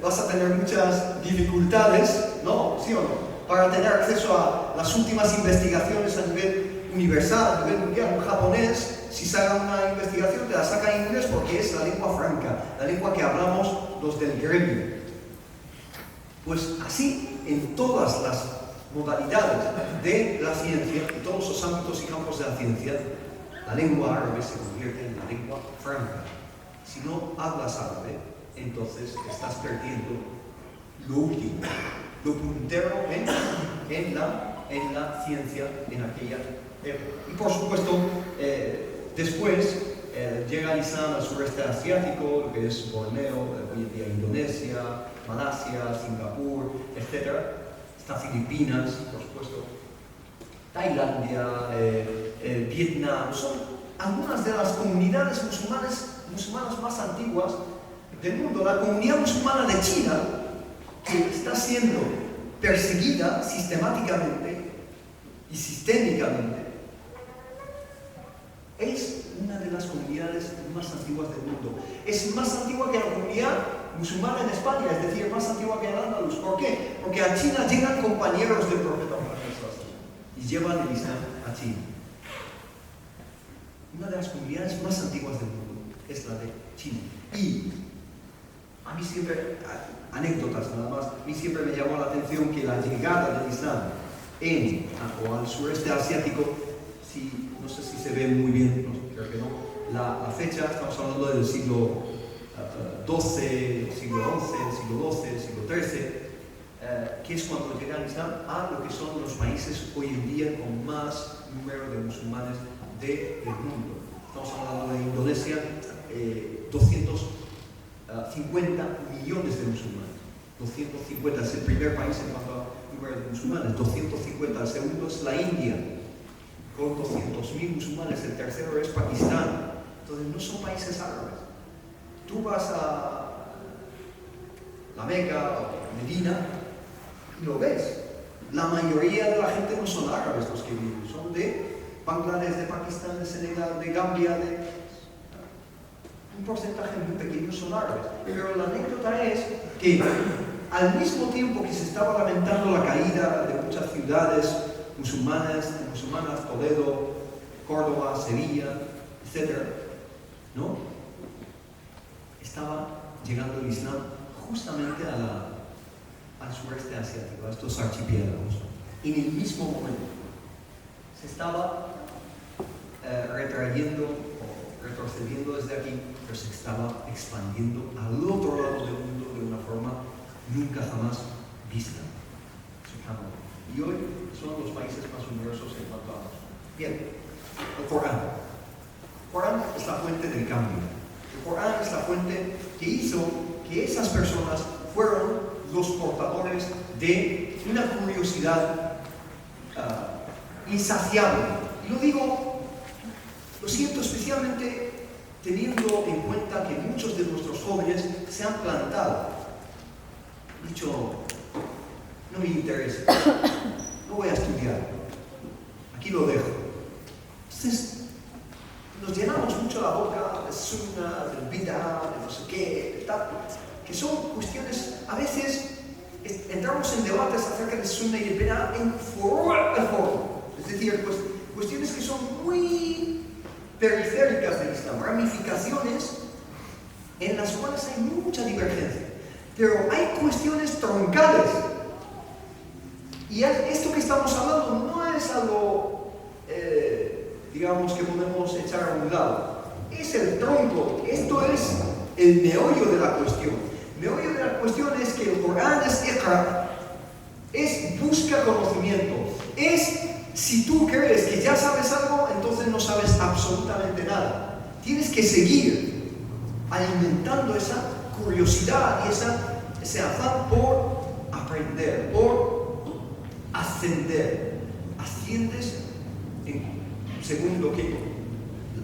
vas a tener muchas dificultades, ¿no? ¿Sí o no? Para tener acceso a las últimas investigaciones a nivel universal, a nivel mundial. Un japonés, si saca una investigación, te la saca en inglés porque es la lengua franca, la lengua que hablamos los del gremio. Pues así, en todas las modalidades de la ciencia, en todos los ámbitos y campos de la ciencia, la lengua árabe se convierte en la lengua franca. Si no hablas árabe, entonces estás perdiendo lo último, lo puntero en la ciencia en aquella época. Y por supuesto, después llega el Islam al sureste asiático, lo que es Borneo, hoy en día Indonesia, Malasia, Singapur, etc. Está Filipinas, por supuesto, Tailandia, Vietnam. Son algunas de las comunidades musulmanas más antiguas del mundo. La comunidad musulmana de China, que está siendo perseguida sistemáticamente y sistémicamente Es una de las comunidades más antiguas del mundo. Es más antigua que la comunidad musulmana en España, es decir, más antigua que el Andalus. ¿Por qué? Porque a China llegan compañeros del profeta Muhammad y llevan el Islam a China. Una de las comunidades más antiguas del mundo es la de China. Y a mí siempre, anécdotas nada más, a mí siempre me llamó la atención que la llegada del Islam o al sureste asiático, no sé si se ve muy bien, no, creo que no, la fecha, estamos hablando del siglo XII, siglo XI, siglo XII, siglo XIII, que es cuando llega el Islam a lo que son los países hoy en día con más número de musulmanes del mundo. Estamos hablando de Indonesia, 250 millones de musulmanes. 250 es el primer país en cuanto a número de musulmanes. 250, el segundo es la India, con 200.000 musulmanes. El tercero es Pakistán. Entonces no son países árabes. Tú vas a la Meca o Medina y lo ves. La mayoría de la gente no son árabes los que viven, son de Bangladesh, de Pakistán, de Senegal, de Gambia, un porcentaje muy pequeño son árabes. Pero la anécdota es que al mismo tiempo que se estaba lamentando la caída de muchas ciudades musulmanas, Toledo, Córdoba, Sevilla, etc., ¿no? Estaba llegando el Islam justamente al sureste asiático, a estos archipiélagos. En el mismo momento se estaba retrayendo o retrocediendo desde aquí, pero se estaba expandiendo al otro lado del mundo de una forma nunca jamás vista. Y hoy son los países más numerosos en cuanto a... Bien, el Corán. El Corán es la fuente del cambio. El Corán es la fuente que hizo que esas personas fueron los portadores de una curiosidad insaciable. Y lo siento especialmente teniendo en cuenta que muchos de nuestros jóvenes se han plantado. Han dicho, no me interesa, no voy a estudiar, aquí lo dejo. Entonces, nos llenamos mucho la boca de sunna, del bid'ah, de no sé qué, de tal, que son cuestiones, a veces entramos en debates acerca de sunna y de bid'ah en foro. Es decir, cuestiones que son muy periféricas del Islam, ramificaciones en las cuales hay mucha divergencia. Pero hay cuestiones troncales. Y esto que estamos hablando no es algo, digamos, que podemos echar a un lado. Es el tronco, esto es el meollo de la cuestión. El meollo de la cuestión es que el Corán es iqra, es busca conocimiento, es si tú crees que ya sabes algo, entonces no sabes absolutamente nada. Tienes que seguir alimentando esa curiosidad y ese afán por aprender, por ascender. Asciendes según lo que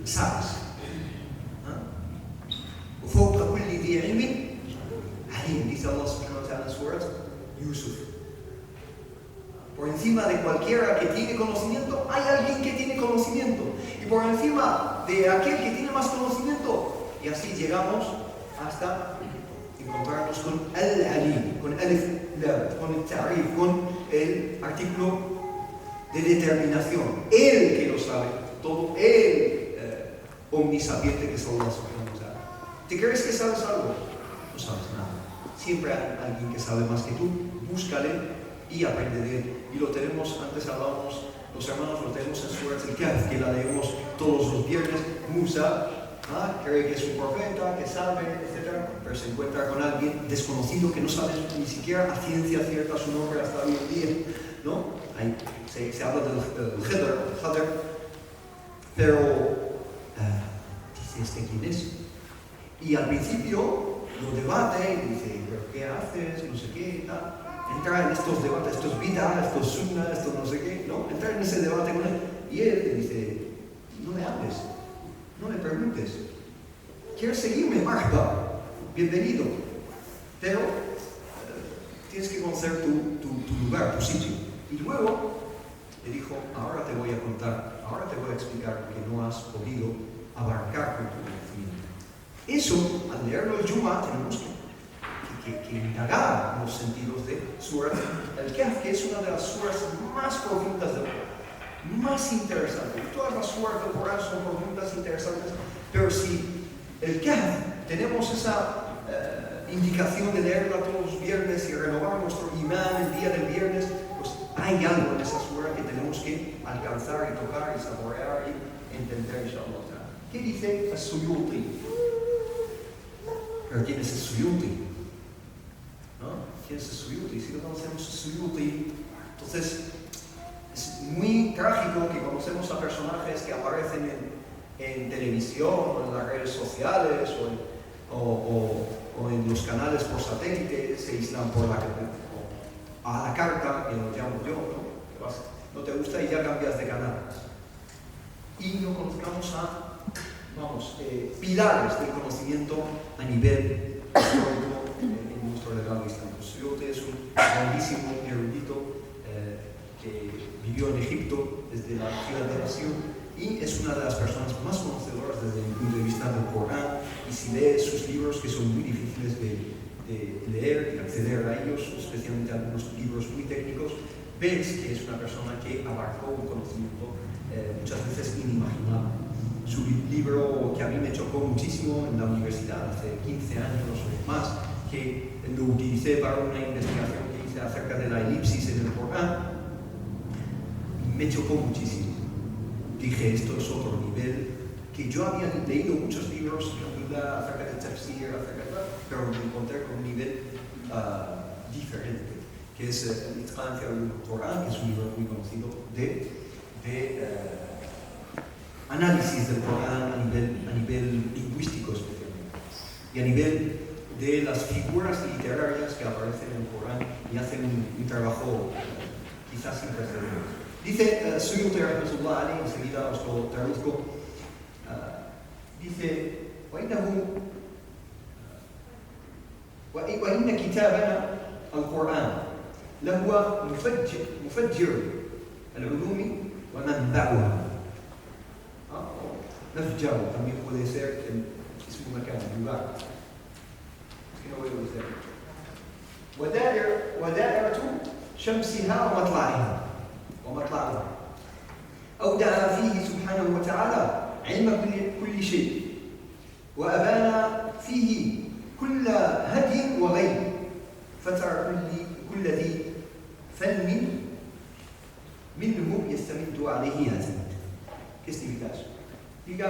sabes. Dice Allah subhanahu wa ta'ala en Surat Yusuf. Por encima de cualquiera que tiene conocimiento, hay alguien que tiene conocimiento. Y por encima de aquel que tiene más conocimiento, y así llegamos hasta encontrarnos con Al-Alim, con Alif Lam, con el Ta'rif, con el artículo de determinación. Él que lo sabe todo, él omnisapiente que es Allah subhanahu wa ta'ala. ¿Te crees que sabes algo? No sabes nada. Siempre hay alguien que sabe más que tú. Búscale y aprende de él. Y lo tenemos, antes hablábamos, los hermanos lo tenemos en Surat al-Kahf, que la leemos todos los viernes. Musa cree que es un profeta, que sabe, etc. Pero se encuentra con alguien desconocido que no sabe ni siquiera a ciencia cierta su nombre hasta hoy en día, ¿no? Ahí se habla del Khadr, pero dice, ¿este quién es? Y al principio lo debate y dice, ¿pero qué haces? No sé qué, tal. Entra en estos debates, estos bid'ah, estos sunnah, estos no sé qué, ¿no? Entra en ese debate con él y él le dice, no le hables, no le preguntes. ¿Quieres seguirme? Marhaba, bienvenido. Pero tienes que conocer tu lugar, tu sitio. Y luego le dijo, ahora te voy a contar ahora te voy a explicar lo que no has podido abarcar con tu conocimiento. Eso, al leerlo el Juma, tenemos que indagar los sentidos de Surat al-Kahf, que es una de las suras más profundas del Corán, más interesantes. Todas las suras del Corán son profundas, interesantes, pero si el Kahf tenemos esa indicación de leerla todos los viernes y renovar nuestro imán el día del viernes, pues hay algo en esa sura que tenemos que alcanzar y tocar y saborear y entender, inshallah. ¿Qué dice el Suyuti? ¿Pero quién es el Suyuti? ¿No? ¿Quién es el Suyuti? Si no conocemos el Suyuti, entonces es muy trágico que conocemos a personajes que aparecen en televisión o en las redes sociales o en los canales por satélite, se aíslan por a la carta, que lo llamo yo, ¿no? No te gusta y ya cambias de canal. Y no conozcamos pilares del conocimiento a nivel histórico en nuestro legado islámico. Suyuti es un grandísimo erudito que vivió en Egipto desde la generación y es una de las personas más conocedoras desde el punto de vista del Corán, y si lees sus libros, que son muy difíciles de leer y acceder a ellos, especialmente algunos libros muy técnicos, ves que es una persona que abarcó un conocimiento muchas veces inimaginable. Su libro, que a mí me chocó muchísimo en la universidad hace 15 años o más, que lo utilicé para una investigación que hice acerca de la elipsis en el Corán, me chocó muchísimo. Dije, esto es otro nivel, que yo había leído muchos libros acerca de tafsir, pero me encontré con un nivel diferente, que es el Itqan fi Ulum al-Quran, que es un libro muy conocido de análisis del Corán a nivel lingüístico especialmente, y a nivel de las figuras literarias que aparecen en el Corán y hacen un trabajo quizás sin precedentes. Dice Suyuti rahmatullah alayhi, enseguida os lo traduzco, dice وإن كتابنا القرآن لهو مفجر العلوم ومنبعها. مفجر también puede ser es un lugar. Es que no voy a decir. ودائرة شمسها ومطلعها أودع فيه سبحانه وتعالى علم كل شيء وأبان فيه كل هدي وغيب فترى كل ذي فن منه يستمد عليه يعتمد. ¿Qué significa eso? Diga,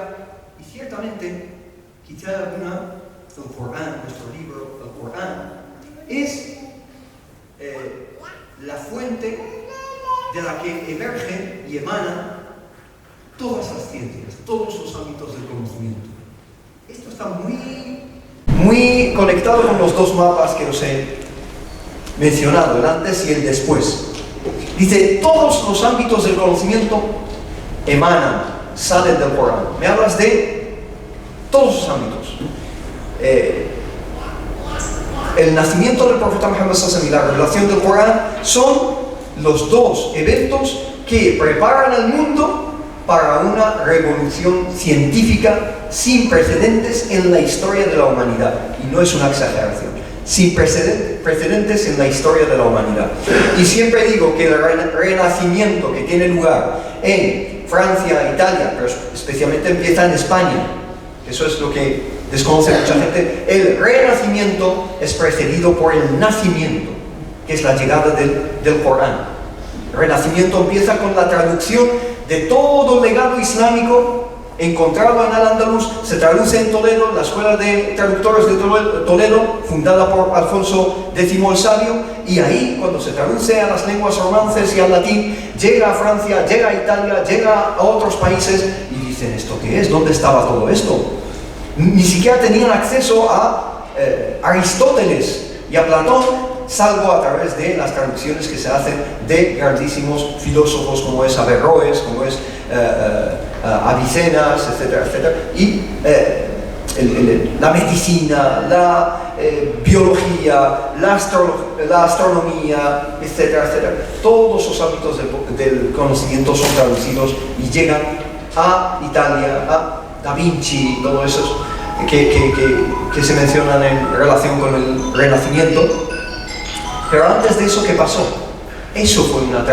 y ciertamente Kitabuna, el Corán, nuestro libro, el Corán, es la fuente de la que emergen y emanan todas las ciencias, todos los ámbitos del conocimiento. Esto está muy conectado con los dos mapas que os he mencionado, el antes y el después. Dice, todos los ámbitos del conocimiento emanan, salen del Corán. Me hablas de todos los ámbitos. El nacimiento del profeta Muhammad sallallahu alaihi wasallam y la revelación del Corán son los dos eventos que preparan al mundo para una revolución científica sin precedentes en la historia de la humanidad. Y no es una exageración. Sin precedentes en la historia de la humanidad. Y siempre digo que el renacimiento que tiene lugar en Francia, Italia, pero especialmente empieza en España, eso es lo que desconoce mucha gente, el renacimiento es precedido por el nacimiento, que es la llegada del Corán. El renacimiento empieza con la traducción de todo el legado islámico encontrado en Al-Ándalus, se traduce en Toledo, la escuela de traductores de Toledo, fundada por Alfonso X el Sabio, y ahí, cuando se traduce a las lenguas romances y al latín, llega a Francia, llega a Italia, llega a otros países, y dicen, ¿esto qué es? ¿Dónde estaba todo esto? Ni siquiera tenían acceso a Aristóteles y a Platón, salvo a través de las traducciones que se hacen de grandísimos filósofos como es Averroes, como es Avicennas, etcétera, etcétera. Y la medicina, biología, la astronomía, etcétera, etcétera. Todos los ámbitos del conocimiento son traducidos y llegan a Italia, a Da Vinci, todo eso que se mencionan en relación con el Renacimiento. Pero antes de eso, ¿qué pasó? Eso fue una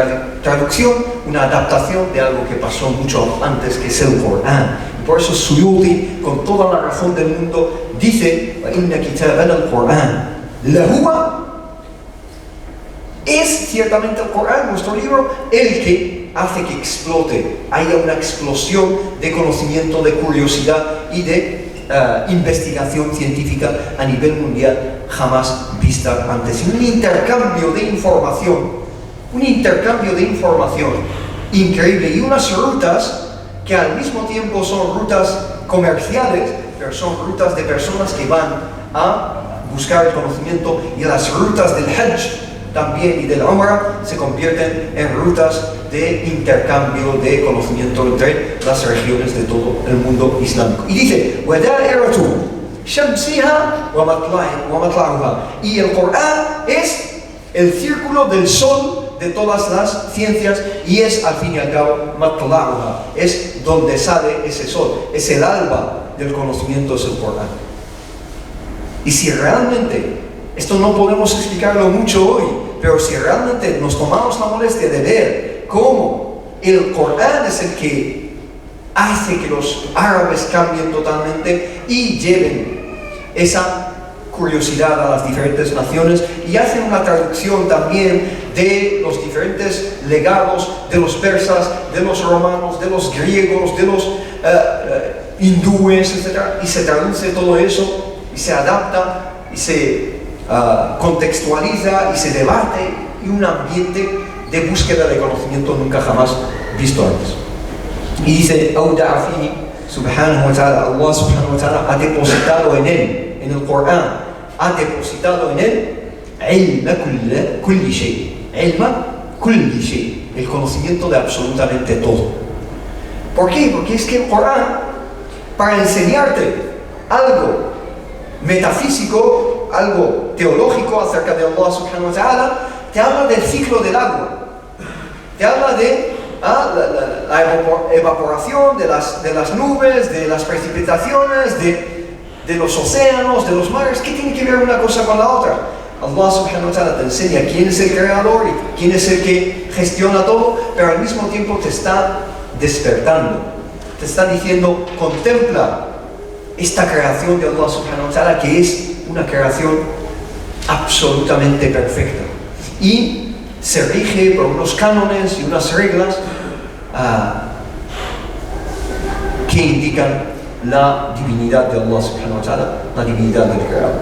traducción, una adaptación de algo que pasó mucho antes, que es el Corán. Por eso Suyuti, con toda la razón del mundo, dice: "Inna kitabana al-Qur'an lahuwa", es ciertamente el Corán, nuestro libro, el que hace que explote, haya una explosión de conocimiento, de curiosidad y de investigación científica a nivel mundial jamás vista antes. Y un intercambio de información increíble, y unas rutas que al mismo tiempo son rutas comerciales, pero son rutas de personas que van a buscar el conocimiento, y las rutas del Hajj también y del Umrah se convierten en rutas de intercambio de conocimiento entre las regiones de todo el mundo islámico. Y dice: "Wada'iratu shamsiha wa matla'uha", y el Corán es el círculo del sol de todas las ciencias, y es al fin y al cabo matla'uha, es donde sale ese sol, es el alba del conocimiento, es el Corán. Y si realmente, esto no podemos explicarlo mucho hoy, pero si realmente nos tomamos la molestia de ver cómo el Corán es el que hace que los árabes cambien totalmente y lleven esa curiosidad a las diferentes naciones, y hacen una traducción también de los diferentes legados de los persas, de los romanos, de los griegos, de los hindúes, etc. Y se traduce todo eso, y se adapta, y se contextualiza, y se debate, y un ambiente de búsqueda de conocimiento nunca jamás visto antes. Y dice: "Auda'a fihi subhanahu wa ta'ala", Allah subhanahu wa ta'ala ha depositado en él, en el Corán, ha depositado en él ilma kulli shay, ilma kulli shay, el conocimiento de absolutamente todo. ¿Por qué? Porque es que el Corán, para enseñarte algo metafísico, algo teológico acerca de Allah subhanahu wa ta'ala, te habla del ciclo del agua, te habla de la evaporación de las nubes, de las precipitaciones, de los océanos, de los mares. ¿Qué tiene que ver una cosa con la otra? Allah subhanahu wa ta'ala te enseña quién es el creador y quién es el que gestiona todo, pero al mismo tiempo te está despertando, te está diciendo: contempla esta creación de Allah subhanahu wa ta'ala, que es una creación absolutamente perfecta y se rige por unos cánones y unas reglas que indican la divinidad de Allah subhanahu wa ta'ala, la divinidad del creador.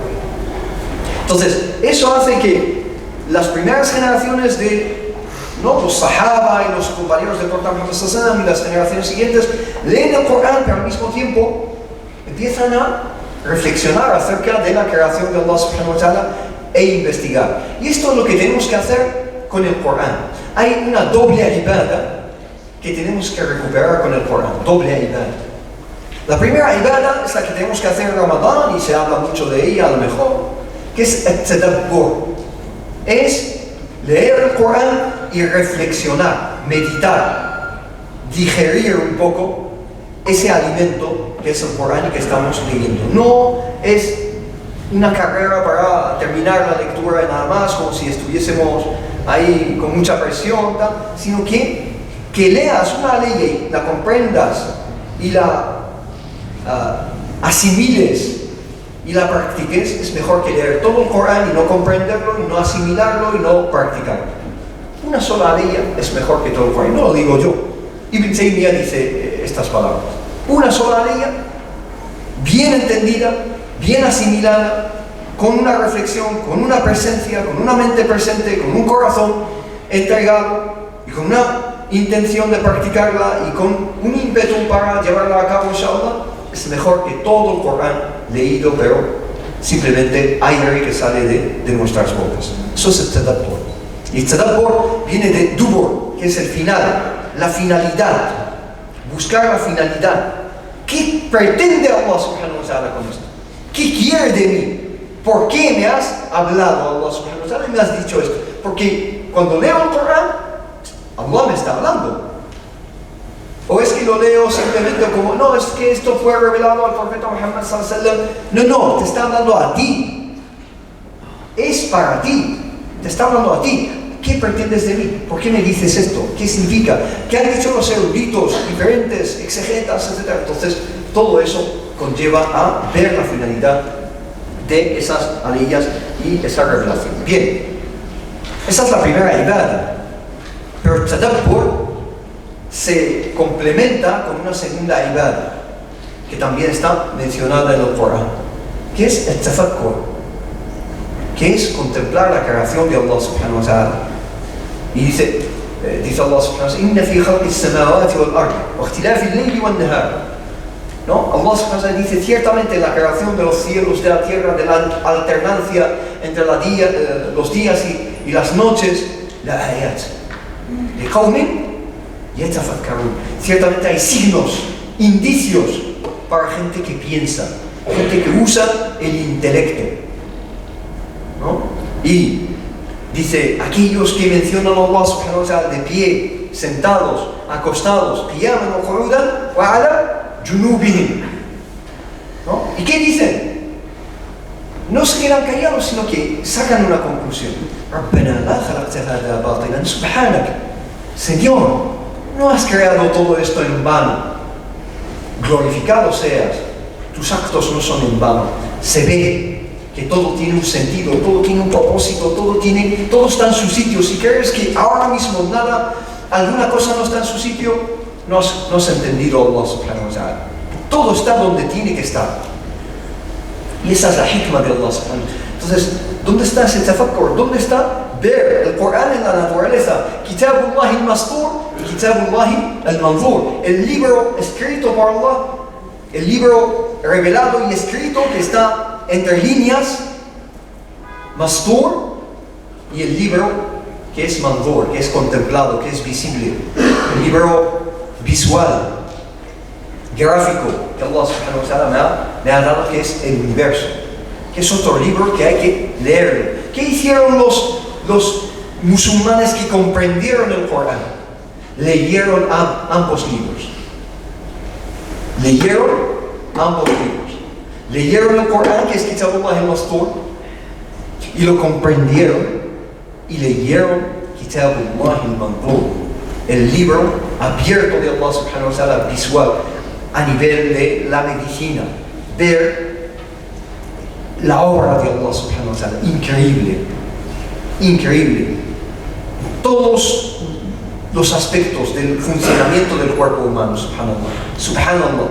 Entonces, eso hace que las primeras generaciones de los sahaba y los compañeros del profeta Muhammad sallallahu alaihi wasallam y las generaciones siguientes leen el Corán, pero al mismo tiempo empiezan a reflexionar acerca de la creación de Allah subhanahu wa ta'ala e investigar. Y esto es lo que tenemos que hacer con el Corán. Hay una doble ibada que tenemos que recuperar con el Corán, doble ibada. La primera ibada es la que tenemos que hacer en Ramadán, y se habla mucho de ella a lo mejor, que es el-tadabbur. Es leer el Corán y reflexionar, meditar, digerir un poco ese alimento que es el Corán y que estamos leyendo. No es una carrera para terminar la lectura y nada más, como si estuviésemos ahí con mucha presión, sino que leas una ley y la comprendas y la asimiles y la practiques. Es mejor que leer todo el Corán y no comprenderlo, y no asimilarlo y no practicarlo. Una sola ley es mejor que todo el Corán. No lo digo yo. Ibn Taymiyyah dice estas palabras. Una sola ley, bien entendida, bien asimilada, con una reflexión, con una presencia, con una mente presente, con un corazón entregado y con una intención de practicarla y con un ímpetu para llevarla a cabo, inshallah, es mejor que todo el Corán leído, pero simplemente aire que sale de nuestras bocas. Eso es el tadabbur. Y el tadabbur viene de dubur, que es el final, la finalidad. Buscar la finalidad. ¿Qué pretende Allah subhanahu wa ta'ala con esto? ¿Qué quiere de mí? ¿por qué me has hablado, Allah subhanahu wa ta'ala, y me has dicho esto? Porque cuando leo el Corán, Allah me está hablando. O es que lo leo simplemente como, no, es que esto fue revelado al profeta Muhammad sallallahu alaihi wasallam. No, te está hablando a ti. Es para ti. Te está hablando a ti. ¿Qué pretendes de mí? ¿Por qué me dices esto? ¿Qué significa? ¿Qué han dicho los eruditos diferentes, exegetas, etcétera? Entonces, todo eso conlleva a ver la finalidad de esas aliyas y esa revelación. Bien, esa es la primera ibada. Pero el tadabbur se complementa con una segunda ibada que también está mencionada en el Corán, que es el tafakkur, que es contemplar la creación de Allah subhanahu wa ta'ala. Y dice Allah subhanahu wa ta'ala, inna fi khalqis samawati wal ardi wa ikhtilafi al-layli wan nahar. ¿No? Allah subhanahu wa ta'ala dice, ciertamente la creación de los cielos, de la tierra, de la alternancia entre los días y las noches, la ayat liqawmin yatafakkarun. Ciertamente hay signos, indicios para gente que piensa, gente que usa el intelecto, ¿no? Y dice, aquellos que mencionan a Allah subhanahu wa ta'ala de pie, sentados, acostados, qiyaman wa qu'udan wa ala junubihim, ¿no? ¿Y qué dicen? No se quedan callados, sino que sacan una conclusión. Rabbana la khalaqta hadha batilan subhanak. Señor, no has creado todo esto en vano. Glorificado seas. Tus actos no son en vano. Se ve que todo tiene un sentido, todo tiene un propósito, todo está en su sitio. Si crees que ahora mismo alguna cosa no está en su sitio, no has entendido Allah subhanahu wa ta'ala. Todo está donde tiene que estar. Y esa es la hikmah de Allah subhanahu wa ta'ala. Entonces, ¿dónde está ese tafakkur? ¿Dónde está ver el Corán en la naturaleza? Kitabullah al-Mastur y Kitabullah al-Manzur. El libro escrito por Allah, el libro revelado y escrito que está entre líneas, Mastur, y el libro que es Manzur, que es contemplado, que es visible. El libro visual, gráfico, que Allah subhanahu wa ta'ala me ha dado, que es el universo, que es otro libro que hay que leerlo. ¿Qué hicieron los musulmanes que comprendieron el Corán? Leyeron ambos libros. Leyeron ambos libros. Leyeron el Corán, que es Kitabullah al-Mastur, y lo comprendieron, y leyeron Kitabullah al-Manzur, el libro abierto de Allah subhanahu wa ta'ala, visual, a nivel de la medicina, ver la obra de Allah subhanahu wa ta'ala, increíble, increíble. Todos los aspectos del funcionamiento del cuerpo humano, subhanallah,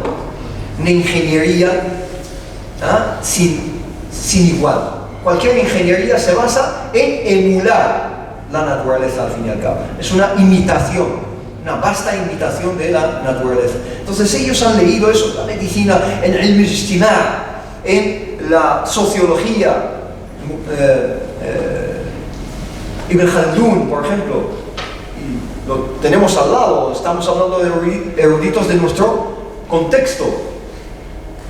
una ingeniería sin igual. Cualquier ingeniería se basa en emular la naturaleza al fin y al cabo. Es una imitación, una vasta imitación de la naturaleza. Entonces ellos han leído eso, la medicina, en el ilm al-ijtima', en la sociología, Ibn Khaldun, por ejemplo, y lo tenemos al lado, estamos hablando de eruditos de nuestro contexto.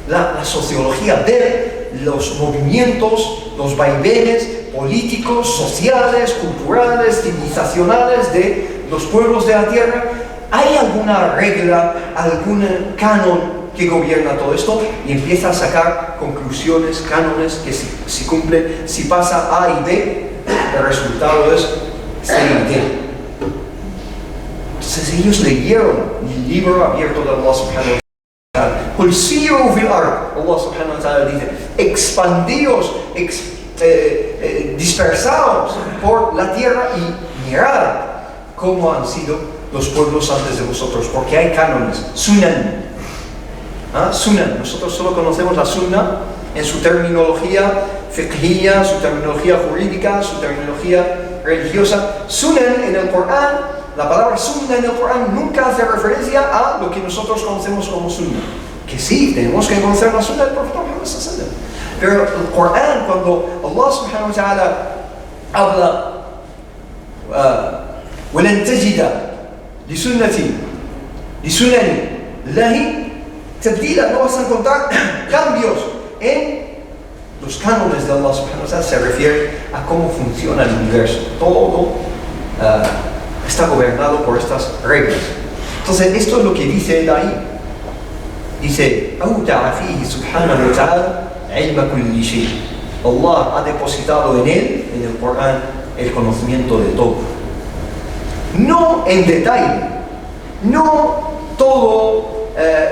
La sociología, ver los movimientos, los vaivenes políticos, sociales, culturales, civilizacionales de los pueblos de la tierra. ¿Hay alguna regla, algún canon que gobierna todo esto? Y empieza a sacar conclusiones, cánones que si cumple, si pasa A y B, el resultado es C y D. Entonces ellos leyeron el libro abierto de Allah subhanahu wa ta'ala. Qul siru fil ard. Allah subhanahu wa ta'ala dice, expandíos, dispersados por la tierra y mirad cómo han sido los pueblos antes de vosotros, porque hay cánones, sunan. Sunan, nosotros solo conocemos la sunna en su terminología fiqhiyya, su terminología jurídica, su terminología religiosa. Sunan en el Corán, la palabra sunna en el Corán nunca hace referencia a lo que nosotros conocemos como sunna. Que sí, tenemos que conocer la sunna del profeta Muhammad sallallahu alaihi wasallam. Pero el Corán, cuando Allah subhanahu wa ta'ala habla وَلَنْ تَجِدَ لِسُنَنِ اللَّهِ تبديلا, no vas a encontrar cambios en Los cánones de Allah subhanahu wa ta'ala se refieren a cómo funciona el universo. Todo está gobernado por estas reglas. Entonces, esto es lo que dice él ahí. Dice, Allah ha depositado en él, en el Corán, el conocimiento de todo. No en detalle, no todo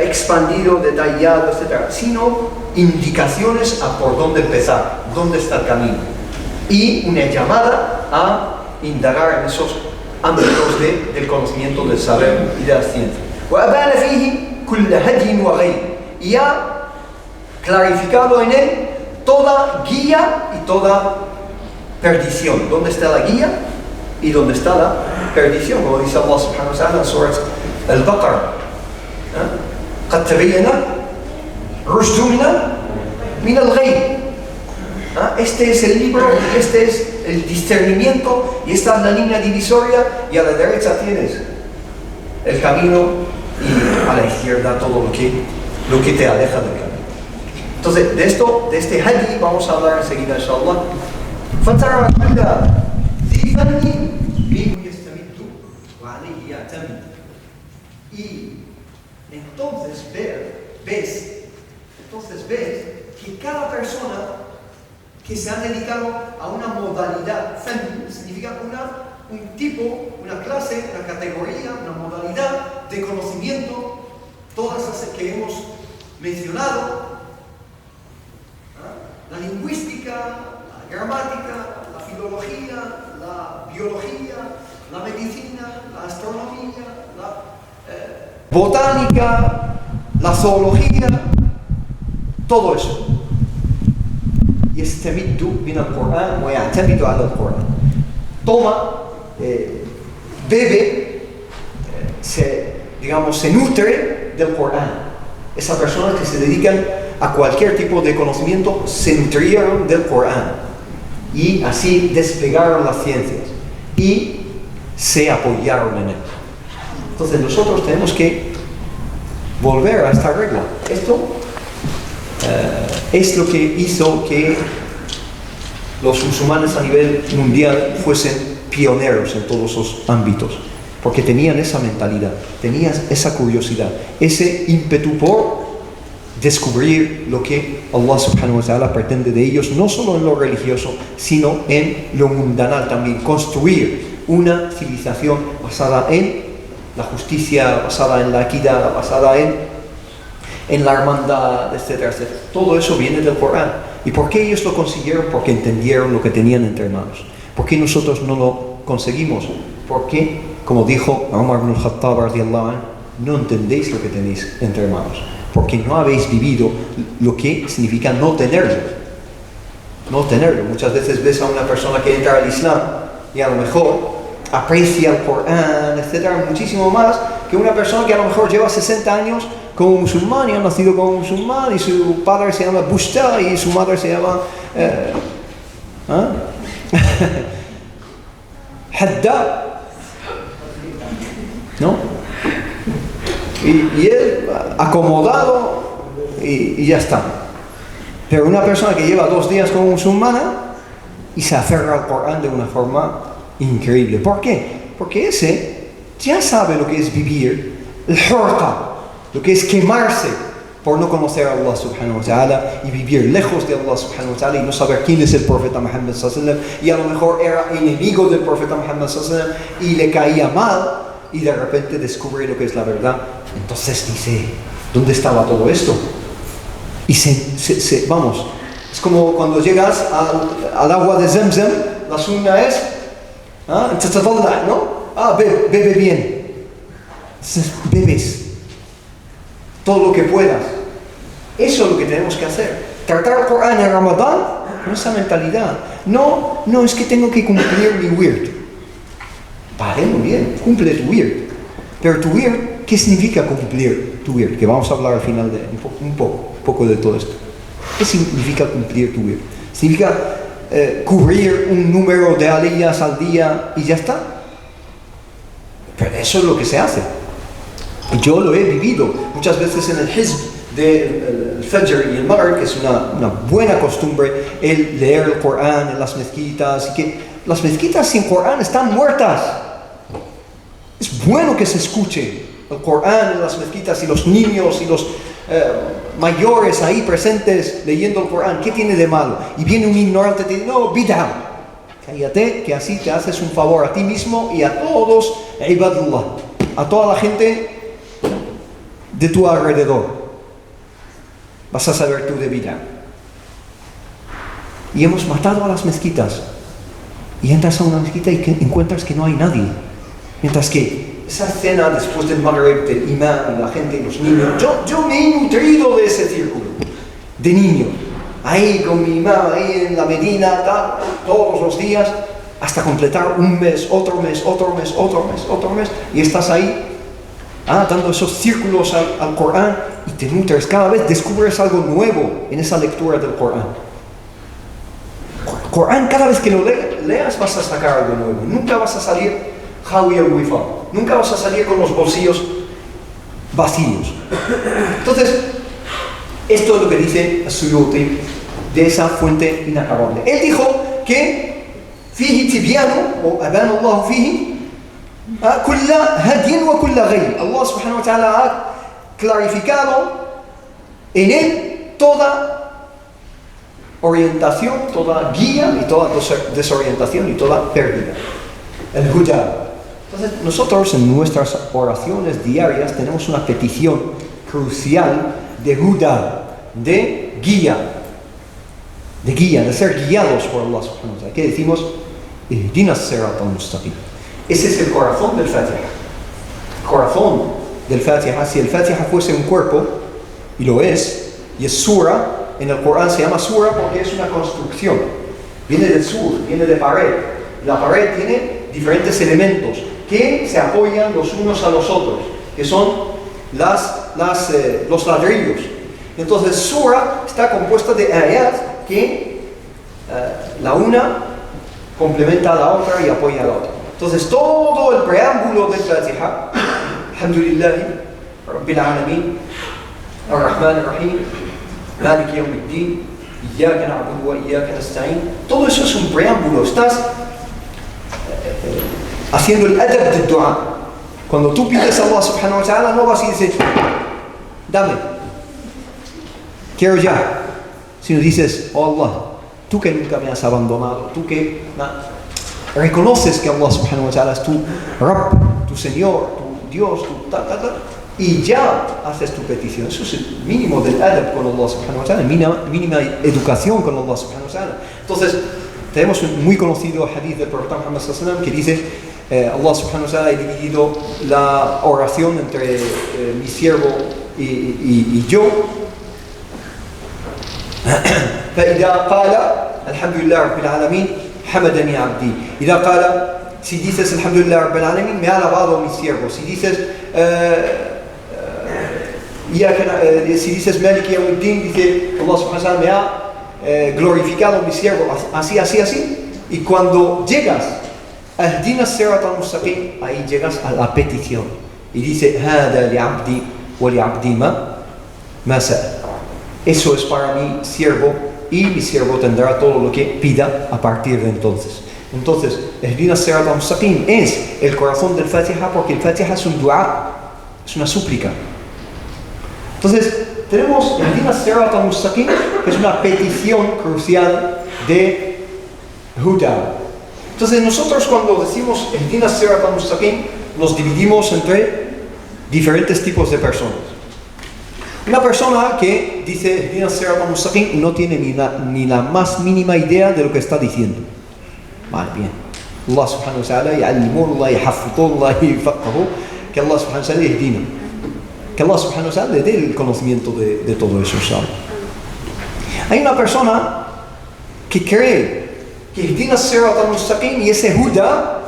expandido, detallado, etc., sino indicaciones a por dónde empezar, dónde está el camino. Y una llamada a indagar en esos ámbitos del conocimiento, del saber y de la ciencia. Y ha clarificado en él toda guía y toda perdición. ¿Dónde está la guía y dónde está la perdición? Como dice Allah subhanahu wa ta'ala en Surah Al-Baqarah. قد تبين رشد من الغي. Este es el libro, este es el discernimiento y esta es la línea divisoria, y a la derecha tienes el camino y a la izquierda todo lo que te aleja del camino. Entonces, de este hadith vamos a hablar enseguida, inshallah. فترى كل ذي فن منه يستمد وعليه يعتمد. Y entonces ves que cada persona que se ha dedicado a una modalidad, fan significa un tipo, una clase, una categoría, una modalidad de conocimiento, todas las que hemos mencionado, la lingüística, la gramática, la filología, la biología, la medicina, la astronomía, la botánica, la zoología, todo eso. يستمد من القرآن ويعتمد على القرآن. Toma, bebe, se nutre del Corán. Esas personas que se dedican a cualquier tipo de conocimiento se nutrieron del Corán y así desplegaron las ciencias y se apoyaron en él. Entonces nosotros tenemos que volver a esta regla. Esto es lo que hizo que los musulmanes a nivel mundial fuesen pioneros en todos esos ámbitos, porque tenían esa mentalidad, tenían esa curiosidad, ese ímpetu por descubrir lo que Allah subhanahu wa ta'ala pretende de ellos, no solo en lo religioso, sino en lo mundanal también, construir una civilización basada en la justicia, basada en la equidad, basada en la hermandad, etcétera, etcétera. Todo eso viene del Corán. ¿Y por qué ellos lo consiguieron? Porque entendieron lo que tenían entre manos. ¿Por qué nosotros no lo conseguimos? Porque, como dijo Umar ibn al-Khattab radiyallahu anhu, no entendéis lo que tenéis entre manos, porque no habéis vivido lo que significa no tenerlo. No tenerlo. Muchas veces ves a una persona que entra al Islam y a lo mejor aprecia el Corán, etcétera, muchísimo más que una persona que a lo mejor lleva 60 años como musulmán y ha nacido como musulmán y su padre se llama Bushta y su madre se llama Haddad, ¿no? Y él acomodado y ya está. Pero una persona que lleva 2 días como musulmana y se aferra al Corán de una forma increíble. ¿Por qué? Porque ese ya sabe lo que es vivir el hurqa, lo que es quemarse por no conocer a Allah subhanahu wa ta'ala y vivir lejos de Allah subhanahu wa ta'ala y no saber quién es el profeta Muhammad sallallahu alaihi wasallam, y a lo mejor era enemigo del profeta Muhammad sallallahu alaihi wasallam y le caía mal, y de repente descubre lo que es la verdad. Entonces dice, ¿dónde estaba todo esto? Y vamos, es como cuando llegas al agua de Zemzem, la sunna es ¿no? Bebe bien. Entonces bebes todo lo que puedas. Eso es lo que tenemos que hacer. Tratar el Corán en Ramadán con esa mentalidad. No es que tengo que cumplir mi wird. Vale, muy bien, cumple tu wird. Pero tu wird, ¿qué significa cumplir tu wird? Que vamos a hablar al final de un poco de todo esto. ¿Qué significa cumplir tu wird? ¿Significa cubrir un número de aliyas al día y ya está? Pero eso es lo que se hace. Yo lo he vivido muchas veces en el hizb del Fajr y el Maghrib, que es una buena costumbre, el leer el Corán en las mezquitas, y que las mezquitas sin Corán están muertas. Es bueno que se escuche el Corán en las mezquitas y los niños y los mayores ahí presentes leyendo el Corán. ¿Qué tiene de malo? Y viene un ignorante y te dice, no, bid'ah. Cállate, que así te haces un favor a ti mismo y a todos, ibadullah, a toda la gente de tu alrededor. Vas a saber tú de bid'ah. Y hemos matado a las mezquitas. Y entras a una mezquita y encuentras que no hay nadie. Mientras que esa escena después del Maghrib, del imán y la gente y los niños, yo me he nutrido de ese círculo de niños, ahí con mi imán, ahí en la Medina, todos los días, hasta completar un mes, otro mes, otro mes, otro mes, otro mes, y estás ahí dando esos círculos al Corán y te nutres. Cada vez descubres algo nuevo en esa lectura del Corán. Corán, cada vez que lo leas vas a sacar algo nuevo. Nunca vas a salir Hawi al-Wifa. Nunca vas a salir con los bolsillos vacíos. Entonces, esto es lo que dice As-Suyuti de esa fuente inacabable. Él dijo que fihi tibyanu o abana Allah fihi kulla hadin wa kulla ghayb. Allah subhanahu wa ta'ala ha clarificado en él toda orientación, toda guía y toda desorientación y toda pérdida. El huda. Entonces nosotros en nuestras oraciones diarias tenemos una petición crucial de huda, de guía, de ser guiados por Allah subhanahu wa ta'ala. ¿Qué decimos? Ihdinas siratal mustaqim. Ese es el corazón del Fatiha. El corazón del Fatiha. Si el Fatiha fuese un cuerpo, y lo es, y es sura, en el Corán se llama sura porque es una construcción. Viene del sur, viene de pared. La pared tiene diferentes elementos que se apoyan los unos a los otros, que son los ladrillos. Entonces, sura está compuesta de ayat que la una complementa a la otra y apoya a la otra. Entonces, todo el preámbulo del Fatiha, Alhamdulillahi Rabbil Alamin, Ar-Rahman Ar-Rahim, Malik Yawmiddin, Iyyaka na'budu wa iyyaka nasta'in, todo eso es un preámbulo. Estás haciendo el adab del dua. Cuando tú pides a Allah subhanahu wa ta'ala, no vas y dices, dame, quiero ya, sino dices, oh Allah, tú que nunca me has abandonado, tú que reconoces que Allah subhanahu wa ta'ala es tu Rabb, tu Señor, tu Dios, y ya haces tu petición. Eso es el mínimo del adab con Allah subhanahu wa ta'ala, mínima educación con Allah subhanahu wa ta'ala. Entonces, tenemos un muy conocido hadith del profeta Muhammad sallallahu alaihi wasallam que dice, Allah subhanahu wa ta'ala ha dividido la oración entre mi siervo y yo. فإذا قال الحمد لله رب العالمين حمدني عبدي. إذا قال, si dices الحمد لله رب العالمين, me ha alabado mi siervo. Si dices si dices Malik Yawmiddin, dice Allah subhanahu wa ta'ala, me ha glorificado mi siervo, así. Y cuando llegas a Ihdinas siratal mustaqim, ahí llegas a la petición y dice hada li'abdi wa li'abdi ma sa'a. Eso es para mi siervo y mi siervo tendrá todo lo que pida a partir de entonces. Entonces, Ihdinas siratal mustaqim es el corazón del Fatiha, porque el Fatiha es un dua, es una súplica. Entonces, tenemos Ihdinas siratal mustaqim, que es una petición crucial de huda. Entonces, nosotros cuando decimos Ihdinas siratal mustaqim, nos dividimos entre diferentes tipos de personas. Una persona que dice Ihdinas siratal mustaqim no tiene ni la más mínima idea de lo que está diciendo. Vale, bien. Allah subhanahu wa ta'ala ya'allimun, Allah yahafidun, Allah yafaqahu, que Allah subhanahu wa ta'ala yahdina. Que Allah subhanahu wa ta'ala le dé el conocimiento de todo eso, ¿sabe? Hay una persona que cree que Ihdinas siratal mustaqim y ese huda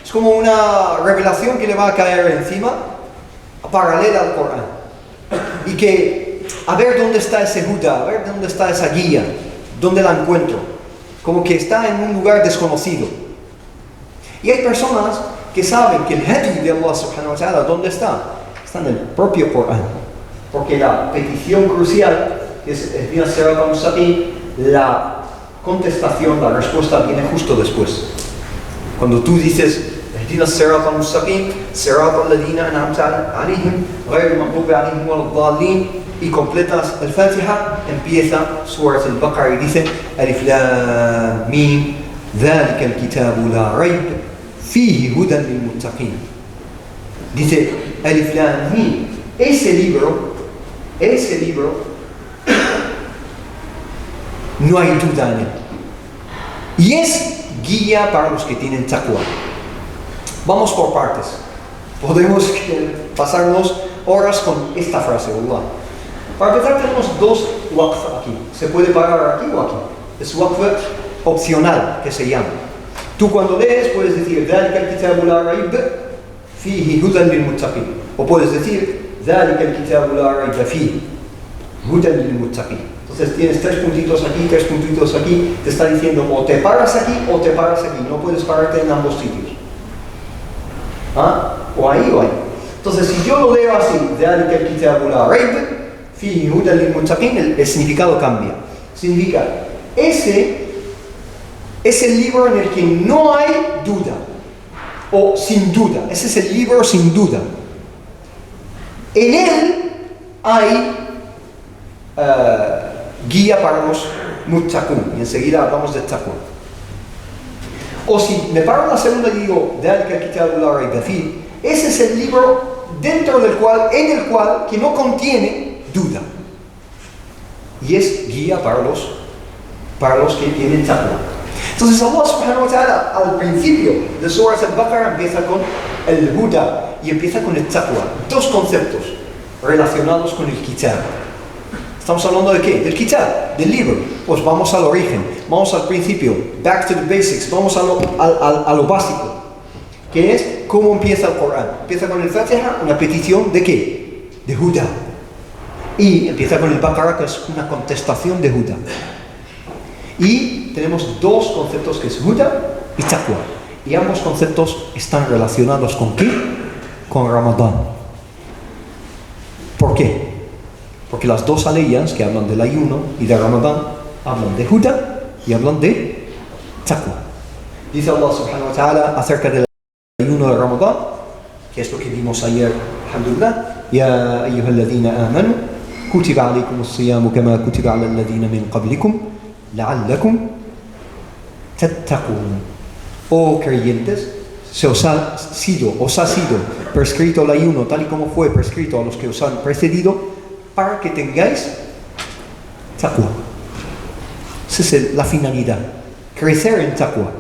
es como una revelación que le va a caer encima, paralela al Corán. Y que, a ver dónde está ese huda, a ver dónde está esa guía, dónde la encuentro. Como que está en un lugar desconocido. Y hay personas que saben que el hadi de Allah subhanahu wa ta'ala, ¿dónde está? Está en el propio Corán. Porque la petición crucial, que es Ihdina as-sirata al-mustaqim, la contestación, la respuesta viene justo después. Cuando tú dices Ihdina as-sirata al-mustaqim, sirata alladhina an'amta alayhim, ghayr al-maghdubi alayhim wal-dallin, y completas el Fatiha, empieza Surat al-Baqarah y dice Alif Lam Mim, dhalika al-kitabu la rayb fihi hudan lil-muttaqin. Dice Alif Lam Mim, ese libro no hay duda en él. Y es guía para los que tienen taqwa. Vamos por partes. Podemos pasarnos horas con esta frase, ¿verdad? Para empezar tenemos dos waqf aquí. Se puede parar aquí o aquí. Es waqf opcional, que se llama. Tú cuando lees puedes decir ذَلِكَ الْكِتَابُ لَا رَيْبَ فِيهِ هُدًى لِلْمُتَّقِينَ. O puedes decir ذَلِكَ الْكِتَابُ لَا رَيْبَ فِيهِ هُدًى لِلْمُتَّقِينَ. Entonces tienes 3 puntitos aquí, 3 puntitos aquí. Te está diciendo o te paras aquí o te paras aquí. No puedes pararte en ambos sitios. ¿Ah? O ahí o ahí. Entonces si yo lo leo así, ذَلِكَ الْكِتَابُ لَا رَيْبَ فيه هدى للمتقين, el significado cambia. Significa, ese es el libro en el que no hay duda, o sin duda. Ese es el libro sin duda. En él hay guía para los muttaqun, y enseguida hablamos de taqwa. O si me paro en la segunda y digo, ذَلِكَ الْكِتَابُ لَا رَيْبَ فِيهِ, ese es el libro dentro del cual, en el cual, que no contiene duda. Y es guía para los que tienen taqwa. Entonces Allah subhanahu wa ta'ala al principio de Surat al-Baqarah empieza con el huda y empieza con el taqwa. Dos conceptos relacionados con el kitab. ¿Estamos hablando de qué? Del kitab, del libro. Pues vamos al origen, vamos al principio, back to the basics, vamos a lo básico, que es cómo empieza el Corán. Empieza con el Fatiha, una petición de qué? De huda. Y empieza con el Baqarah, que es una contestación de huda. Y tenemos dos conceptos, que es huda y taqwa. Y ambos conceptos están relacionados ¿con qué? Con Ramadán. ¿Por qué? Porque las dos aleyas que hablan del ayuno y de Ramadán hablan de huda y hablan de taqwa. Dice Allah subhanahu wa ta'ala acerca del ayuno de Ramadán, que es lo que vimos ayer, alhamdulillah, ya ayyuhalladhina amanu kutiba alaykum as-siyamu kama kutiba ala alladhina min qablikum la'allakum tattaqun. Oh creyentes, os ha sido prescrito el ayuno tal y como fue prescrito a los que os han precedido, para que tengáis taqwa. Esa es la finalidad, crecer en taqwa.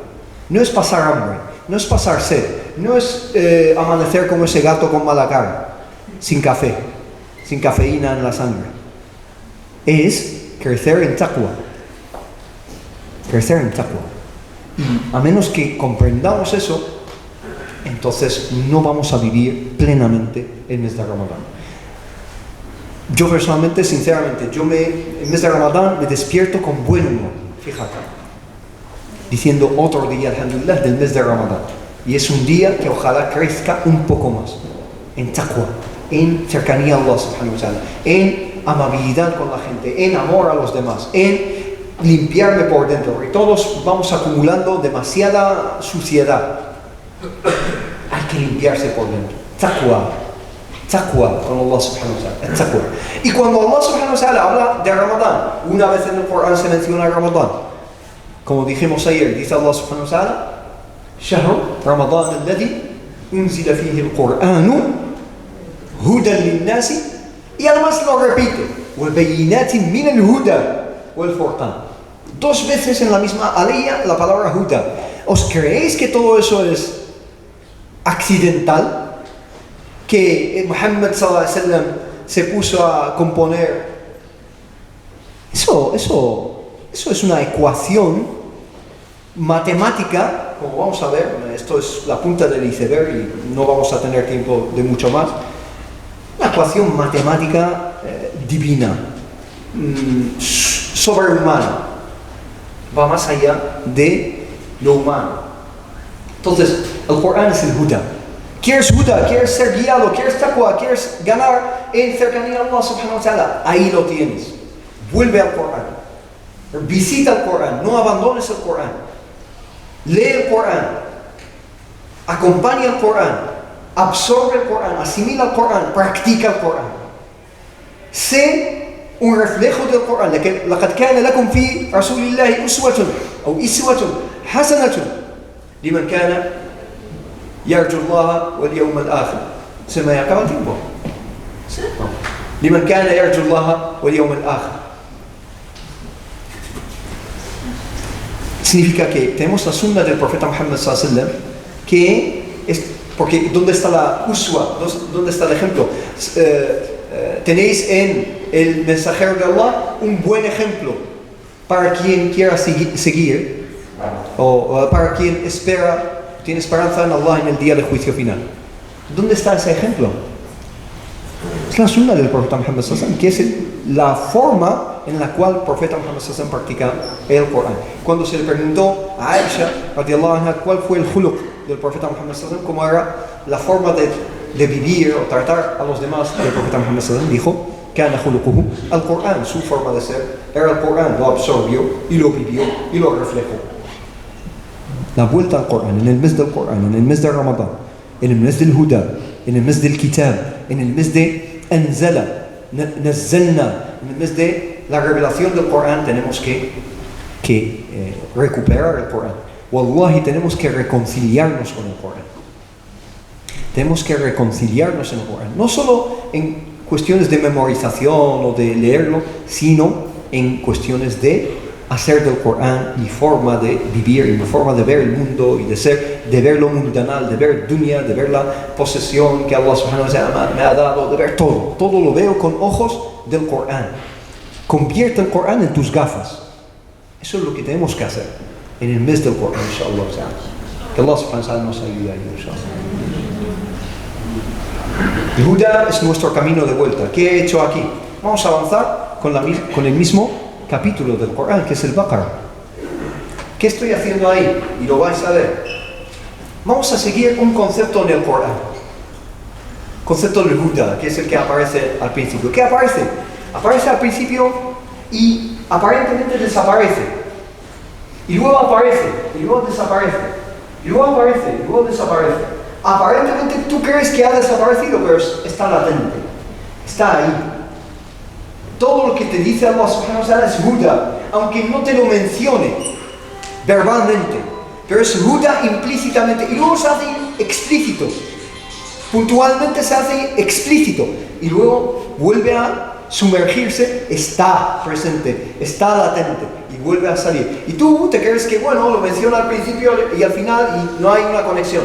No es pasar hambre, no es pasar sed, no es amanecer como ese gato con mala cara, sin café, sin cafeína en la sangre. Es crecer en taqwa. Crecer en taqwa. Y a menos que comprendamos eso, entonces no vamos a vivir plenamente el mes de Ramadán. Yo personalmente, sinceramente, el mes de Ramadán me despierto con buen humor, fíjate, diciendo otro día, alhamdulillah, del mes de Ramadán. Y es un día que ojalá crezca un poco más en taqwa, en cercanía a Allah subhanahu wa ta'ala, en amabilidad con la gente, en amor a los demás, en limpiarme por dentro. Y todos vamos acumulando demasiada suciedad. Hay que limpiarse por dentro. Taqwa con Allah subhanahu wa ta'ala. Taqwa. Y cuando Allah subhanahu wa ta'ala habla de Ramadán, una vez en el Corán se menciona Ramadán. Como dijimos ayer, dice Allah subhanahu wa ta'ala, شهر رمضان الذي أنزل فيه القرآن هدى للناس, y además lo repite, وبينات من الهدى والفرقان. Dos veces en la misma aleya la palabra huda. ¿Os creéis que todo eso es accidental? Que Muhammad sallallahu alaihi wasallam se puso a componer. Eso es una ecuación matemática, como vamos a ver. Esto es la punta del iceberg y no vamos a tener tiempo de mucho más. Una ecuación matemática divina, sobrehumana, va más allá de lo humano. Entonces, el Corán es el huda. ¿Quieres huda? ¿Quieres ser guiado? ¿Quieres taqwa? ¿Quieres ganar en cercanía a Allah subhanahu wa ta'ala. Ahí lo tienes. Vuelve al Corán. Visita el Corán. No abandones el Corán. Lee el Corán. Acompaña el Corán. Absorbe el Corán. Asimila el Corán. Practica el Corán. Sé un reflejo del Corán. لقد كان لكم في رسول الله أسوة أو إسوة حسنة لمن كان يرجو الله واليوم الآخر. Se me acaba el tiempo. لمن كان يرجو الله واليوم الآخر. Significa que tenemos la sunna del profeta Muhammad sallallahu alaihi wasallam, que es porque ¿dónde está la uswa? ¿Dónde está el ejemplo? Tenéis en el mensajero de Allah un buen ejemplo para quien quiera seguir o para quien tiene esperanza en Allah en el día del juicio final. ¿Dónde está ese ejemplo? Es la sunna del profeta Muhammad sallallahu alaihi wasallam, que es la forma en la cual el profeta Muhammad sallallahu alaihi wasallam practica el Corán. Cuando se le preguntó a Aisha radiyallahu anha cuál fue el khuluq del profeta Muhammad sallallahu alaihi wasallam, cómo era la forma de vivir o tratar a los demás del profeta Muhammad sallallahu alaihi wasallam, dijo: kana khuluquhu al-Corán, su forma de ser era el Corán, lo absorbió y lo vivió y lo reflejó. La vuelta al Corán, en el mes del Corán, en el mes de Ramadán, en el mes del Huda, en el mes del Kitab, en el mes de Anzala, Nazzalna, en el mes de la revelación del Corán, tenemos que recuperar el Corán. Wallahi, tenemos que reconciliarnos con el Corán. Tenemos que reconciliarnos en el Corán. No solo en cuestiones de memorización o de leerlo, sino en cuestiones de hacer del Corán mi forma de vivir, mi forma de ver el mundo y de ver lo mundanal, de ver dunya, de ver la posesión que Allah subhanahu wa ta'ala me ha dado, de ver todo. Todo lo veo con ojos del Corán. Convierte el Corán en tus gafas. Eso es lo que tenemos que hacer en el mes del Corán, inshallah. Que Allah subhanahu wa ta'ala nos ayude a ello, inshallah. El Huda es nuestro camino de vuelta. ¿Qué he hecho aquí? Vamos a avanzar con el mismo capítulo del Corán, que es el Baqarah. ¿Qué estoy haciendo ahí? Y lo vais a ver. Vamos a seguir un concepto en el Corán. Concepto del Huda, que es el que aparece al principio. ¿Qué aparece? Aparece al principio y aparentemente desaparece. Y luego aparece, y luego desaparece. Y luego aparece, y luego desaparece. Aparentemente tú crees que ha desaparecido, pero está latente. Está ahí. Todo lo que te dice Allah subhanahu wa ta'ala es Huda, aunque no te lo mencione verbalmente, pero es Huda implícitamente, y luego se hace explícito, puntualmente se hace explícito, y luego vuelve a sumergirse, está presente, está latente, y vuelve a salir. Y tú te crees que, bueno, lo menciona al principio y al final, y no hay una conexión.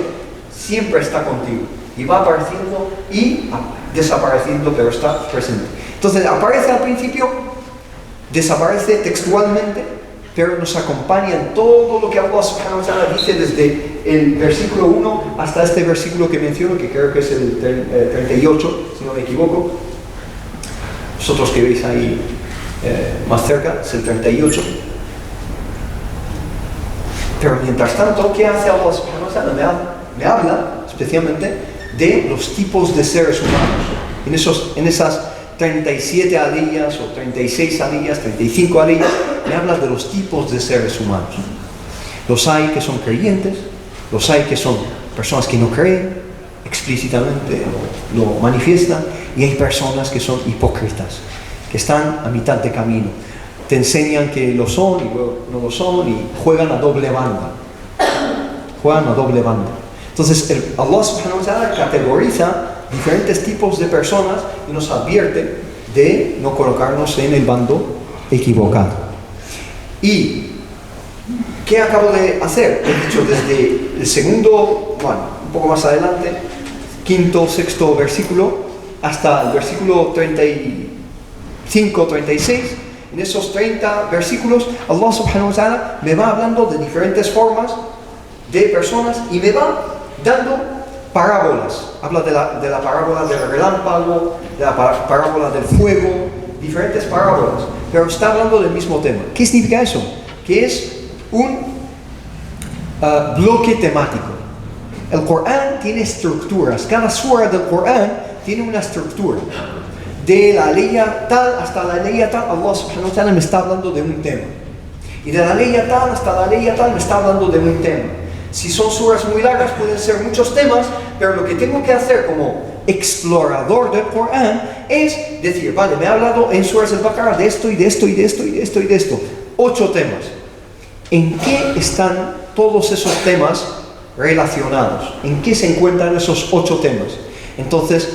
Siempre está contigo, y va apareciendo y desapareciendo, pero está presente. Entonces aparece al principio, desaparece textualmente, pero nos acompaña en todo lo que Allah subhanahu wa ta'ala dice desde el versículo 1 hasta este versículo que menciono, que creo que es el 38, si no me equivoco. Vosotros que veis ahí más cerca, es el 38. Pero mientras tanto, ¿qué hace Allah subhanahu wa ta'ala? Me habla especialmente de los tipos de seres humanos. En esas 37 aliyas o 36 aliyas, 35 aliyas, me habla de los tipos de seres humanos. Los hay que son creyentes, los hay que son personas que no creen, explícitamente lo manifiestan, y hay personas que son hipócritas, que están a mitad de camino. Te enseñan que lo son y luego no lo son, y juegan a doble banda. Juegan a doble banda. Entonces Allah subhanahu wa ta'ala categoriza diferentes tipos de personas y nos advierte de no colocarnos en el bando equivocado. ¿Y qué acabo de hacer? He dicho desde el segundo, un poco más adelante, quinto, sexto versículo, hasta el versículo 35, 36. En esos 30 versículos Allah subhanahu wa ta'ala me va hablando de diferentes formas de personas y me va dando parábolas. Habla de la parábola del relámpago, de la parábola del fuego, diferentes parábolas, pero está hablando del mismo tema. ¿Qué significa eso? Que es un bloque temático. El Corán tiene estructuras, cada sura del Corán tiene una estructura. de la ley tal hasta la ley tal, Allah subhanahu wa ta'ala me está hablando de un tema. Y de la ley tal hasta la ley tal me está hablando de un tema. Si son suras muy largas pueden ser muchos temas, pero lo que tengo que hacer como explorador del Corán es decir, vale, me ha hablado en suras al-Baqarah de esto y de esto y de esto y de esto y de esto. 8 temas. ¿En qué están todos esos temas relacionados? ¿En qué se encuentran esos 8 temas? Entonces,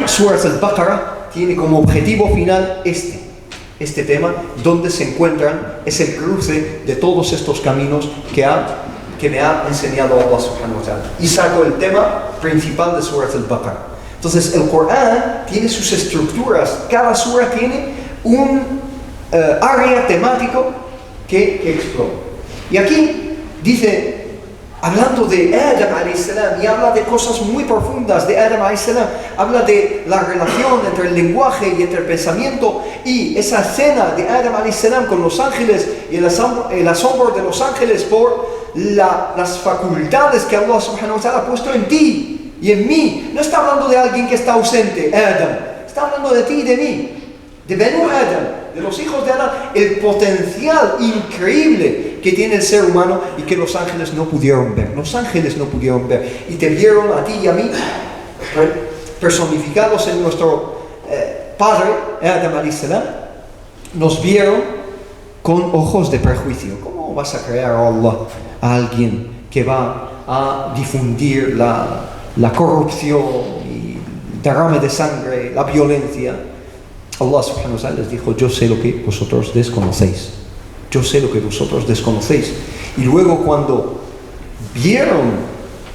suras al-Baqarah tiene como objetivo final este tema, donde se encuentran, es el cruce de todos estos caminos que me ha enseñado Allah subhanahu wa ta'ala. Y saco el tema principal de suras al-Baqarah. Entonces, el Corán tiene sus estructuras, cada sura tiene un área temático que explora. Y aquí dice, hablando de Adam alayhi salam, y habla de cosas muy profundas de Adam alayhi salam, habla de la relación entre el lenguaje y entre el pensamiento, y esa escena de Adam alayhi salam con los ángeles y el asombro de los ángeles por las facultades que Allah subhanahu wa ta'ala ha puesto en ti y en mí. No está hablando de alguien que está ausente, Adam, está hablando de ti y de mí, de Benu Adam, de los hijos de Adán, el potencial increíble que tiene el ser humano y que los ángeles no pudieron ver. Los ángeles no pudieron ver y te vieron a ti y a mí personificados en nuestro padre, Adam alayhi salam. Nos vieron con ojos de prejuicio. ¿Cómo vas a crear a Allah a alguien que va a difundir la corrupción y derrame de sangre, la violencia? Allah subhanahu wa ta'ala les dijo, yo sé lo que vosotros desconocéis. Yo sé lo que vosotros desconocéis. Y luego cuando vieron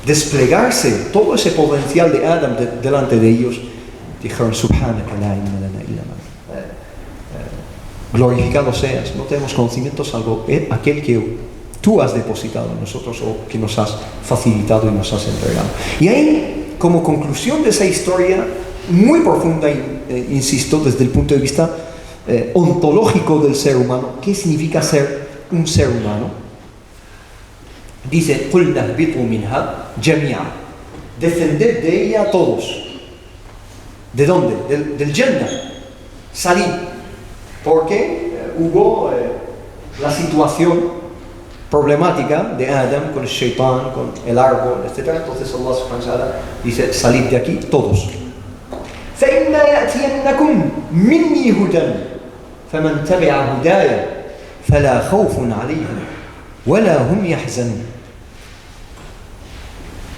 desplegarse todo ese potencial de Adam delante de ellos, dijeron, subhanaka la ilma lana illa ma. Glorificado seas, no tenemos conocimiento salvo aquel que tú has depositado en nosotros o que nos has facilitado y nos has entregado. Y ahí, como conclusión de esa historia muy profunda, insisto, desde el punto de vista ontológico del ser humano, ¿qué significa ser un ser humano? Dice, قُلْ نَهْبِطُوا مِنْهَا جَمِيعًا, descended de ella todos. ¿De dónde? Del Jannah. Salí. Porque hubo la situación problemática de Adam con el Shaitán, con el árbol, etc. Entonces Allah subhanahu wa ta'ala dice, salid de aquí todos. فَإِنَّا يَأْتِيَنَّكُمْ مِنِّي هُدًى فَمَنْ تَبِعَ هُدَايَ فَلَا خَوْفٌ عَلَيْهِمْ وَلَا هُمْ يَحْزَنُونَ.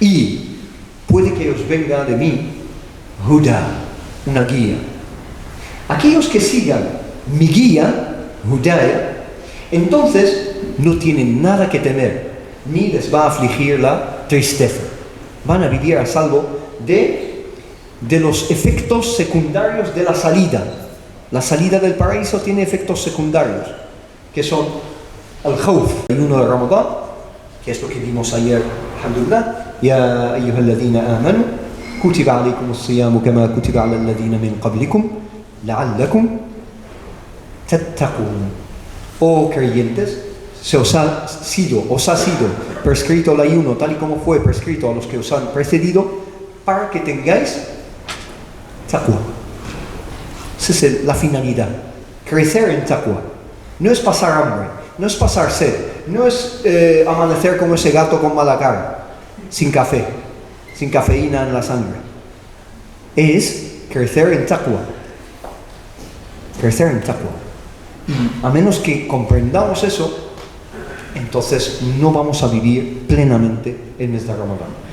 Y puede que os venga de mí Huda, una guía. Aquellos que sigan mi guía, Hudaya, entonces no tienen nada que temer, ni les va a afligir la tristeza. Van a vivir a salvo de los efectos secundarios de la salida. La salida del paraíso tiene efectos secundarios, que son el khawf, el ayuno de Ramadán, que es lo que vimos ayer, alhamdulillah. Ya ayyuhalladhina amanu, kutiba alaykum as-siyamu kama kutiba ala alladhina min qablikum, la'allakum tattaqun. Oh creyentes, os ha sido prescrito el ayuno tal y como fue prescrito a los que os han precedido, para que tengáis taqwa. Esa es la finalidad, crecer en taqwa. No es pasar hambre, no es pasar sed, no es amanecer como ese gato con mala cara, sin café, sin cafeína en la sangre. Es crecer en taqwa. Crecer en taqwa. Y a menos que comprendamos eso, entonces no vamos a vivir plenamente el mes de Ramadán.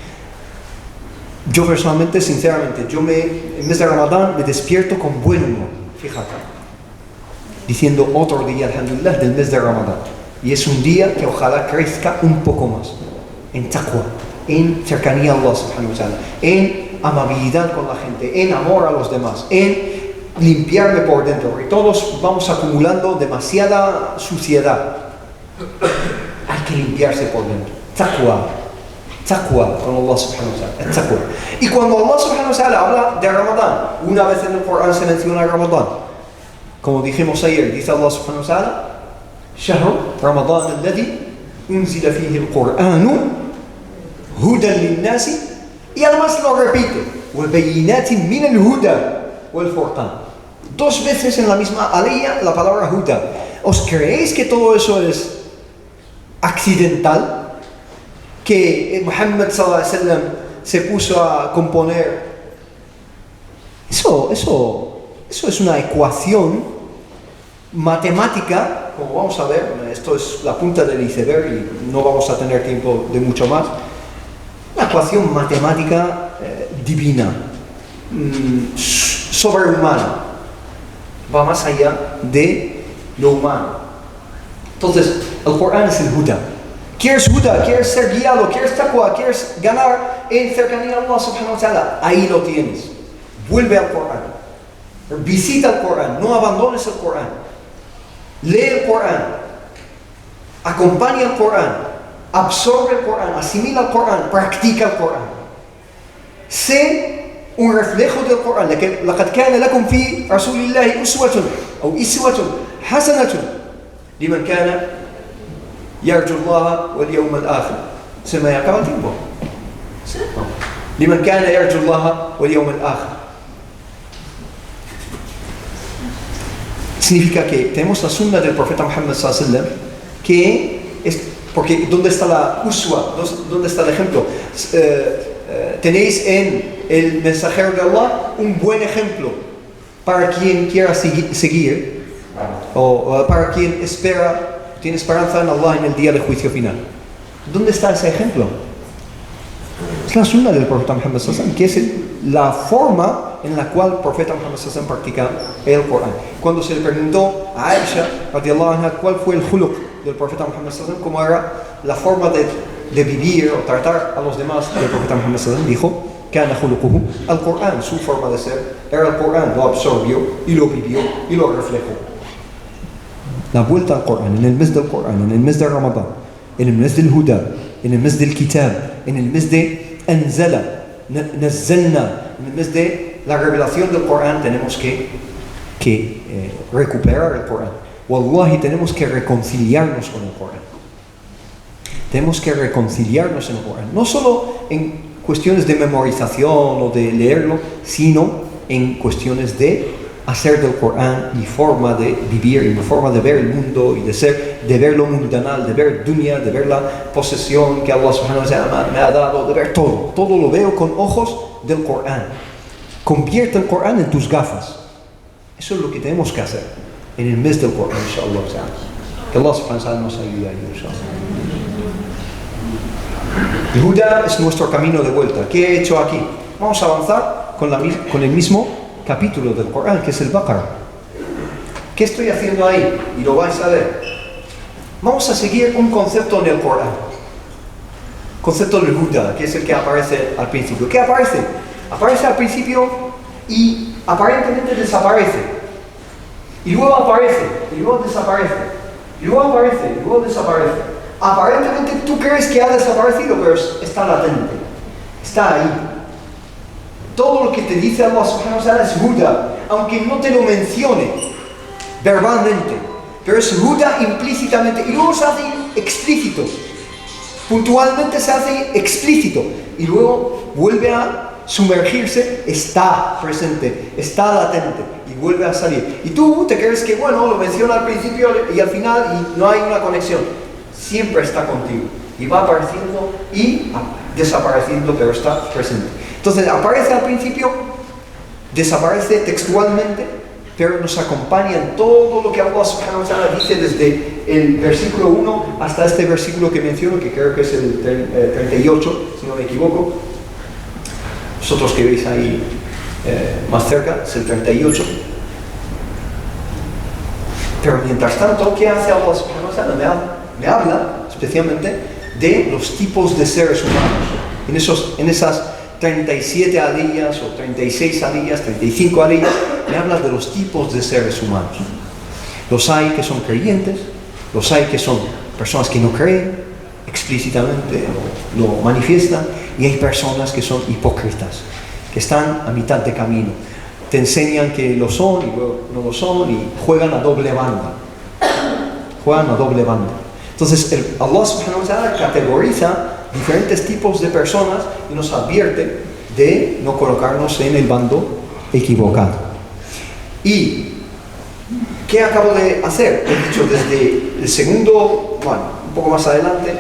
Yo personalmente, sinceramente, el mes de Ramadán me despierto con buen humor, fíjate, diciendo otro día, alhamdulillah, del mes de Ramadán. Y es un día que ojalá crezca un poco más en taqwa, en cercanía a Allah subhanahu wa ta'ala, en amabilidad con la gente, en amor a los demás, en limpiarme por dentro, porque todos vamos acumulando demasiada suciedad. Hay que limpiarse por dentro. Taqwa con Allah subhanahu wa ta'ala. Taqwa. Y cuando Allah subhanahu wa ta'ala habla de Ramadán, una vez en el Corán se menciona Ramadán, como dijimos ayer, dice Allah subhanahu wa ta'ala, شهر رمضان الذي أنزل فيه القرآن هدى للناس, y además lo repite, وبينات من الهدى والفرقان. 2 veces en la misma aliyah la palabra Huda. ¿Os creéis que todo eso es accidental? Que Muhammad sallallahu alaihi wasallam se puso a componer. Eso es una ecuación matemática, como vamos a ver. Esto es la punta del iceberg y no vamos a tener tiempo de mucho más. Una ecuación matemática divina, sobrehumana, va más allá de lo humano. Entonces, el Corán es el Huda. ¿Quieres Huda? ¿Quieres ser guiado? ¿Quieres taqwa? ¿Quieres ganar en cercanía a Allah subhanahu wa ta'ala? Ahí lo tienes. Vuelve al Corán. Visita el Corán. No abandones el Corán. Lee el Corán. Acompaña el Corán. Absorbe el Corán. Asimila el Corán. Practica el Corán. Sé un reflejo del Corán. لقد كان لكم في رسول الله أسوة أو إسوة حسنة لمن كان يرجو الله واليوم الآخر. Se me acaba el tiempo. لمن كان يرجو الله واليوم الآخر. Significa que tenemos la sunna del profeta Muhammad sallallahu alaihi wasallam, que es porque ¿dónde está la uswa? ¿Dónde está el ejemplo? Tenéis en el mensajero de Allah un buen ejemplo para quien quiera seguir o para quien tiene esperanza en Allah en el día del juicio final. ¿Dónde está ese ejemplo? Es la sunna del profeta Muhammad sallallahu alaihi wasallam, que es la forma en la cual el profeta Muhammad sallallahu alaihi wasallam practica el Corán. Cuando se le preguntó a Aisha radiyallahu anha cuál fue el khuluq del profeta Muhammad sallallahu alaihi wasallam, cómo era la forma de vivir o tratar a los demás del profeta Muhammad sallallahu alaihi wasallam, dijo: كان خلقه القرآن. Su forma de ser era el Corán, lo absorbió y lo vivió y lo reflejó. La vuelta al Corán, en el mes del Corán, en el mes de Ramadán, en el mes del Huda, en el mes del Kitab, en el mes de Anzala, Nazzalna, en el mes de la revelación del Corán, tenemos que recuperar el Corán. Wallahi, tenemos que reconciliarnos con el Corán. Tenemos que reconciliarnos en el Corán. No solo en cuestiones de memorización o de leerlo, sino en cuestiones de hacer del Corán mi forma de vivir y mi forma de ver el mundo y de ver lo mundanal, de ver dunya, de ver la posesión que Allah subhanahu wa ta'ala me ha dado, de ver todo lo veo con ojos del Corán. Convierte el Corán en tus gafas. Eso es lo que tenemos que hacer en el mes del Corán, inshallah. Que Allah subhanahu wa ta'ala nos ayude a ello, inshallah. El Huda es nuestro camino de vuelta. ¿Qué he hecho aquí? Vamos a avanzar con el mismo capítulo del Corán, que es el Baqarah. ¿Qué estoy haciendo ahí? Y lo vais a ver. Vamos a seguir un concepto en el Corán. Concepto del Huda, que es el que aparece al principio. ¿Qué aparece? Aparece al principio y aparentemente desaparece. Y luego aparece, y luego desaparece. Y luego aparece, y luego desaparece. Aparentemente tú crees que ha desaparecido, pero está latente, está ahí. Todo lo que te dice Allah subhanahu wa ta'ala es Huda, aunque no te lo mencione verbalmente, pero es Huda implícitamente, y luego se hace explícito, puntualmente se hace explícito, y luego vuelve a sumergirse, está presente, está latente, y vuelve a salir. Y tú te crees que, bueno, lo menciona al principio y al final, y no hay una conexión. Siempre está contigo y va apareciendo y desapareciendo, pero está presente. Entonces aparece al principio, desaparece textualmente, pero nos acompaña en todo lo que Allah subhanahu wa ta'ala dice desde el versículo 1 hasta este versículo que menciono, que creo que es el 38, si no me equivoco. Vosotros que veis ahí más cerca, es el 38. Pero mientras tanto, ¿qué hace Allah subhanahu wa ta'ala? Me habla especialmente de los tipos de seres humanos. En esas 37 aliyas o 36 aliyas, 35 aliyas, me habla de los tipos de seres humanos. Los hay que son creyentes, los hay que son personas que no creen explícitamente, lo manifiestan, y hay personas que son hipócritas, que están a mitad de camino. Te enseñan que lo son y luego no lo son y juegan a doble banda. Entonces Allah subhanahu wa ta'ala categoriza diferentes tipos de personas y nos advierte de no colocarnos en el bando equivocado. ¿Y qué acabo de hacer? He dicho desde el segundo, bueno, un poco más adelante,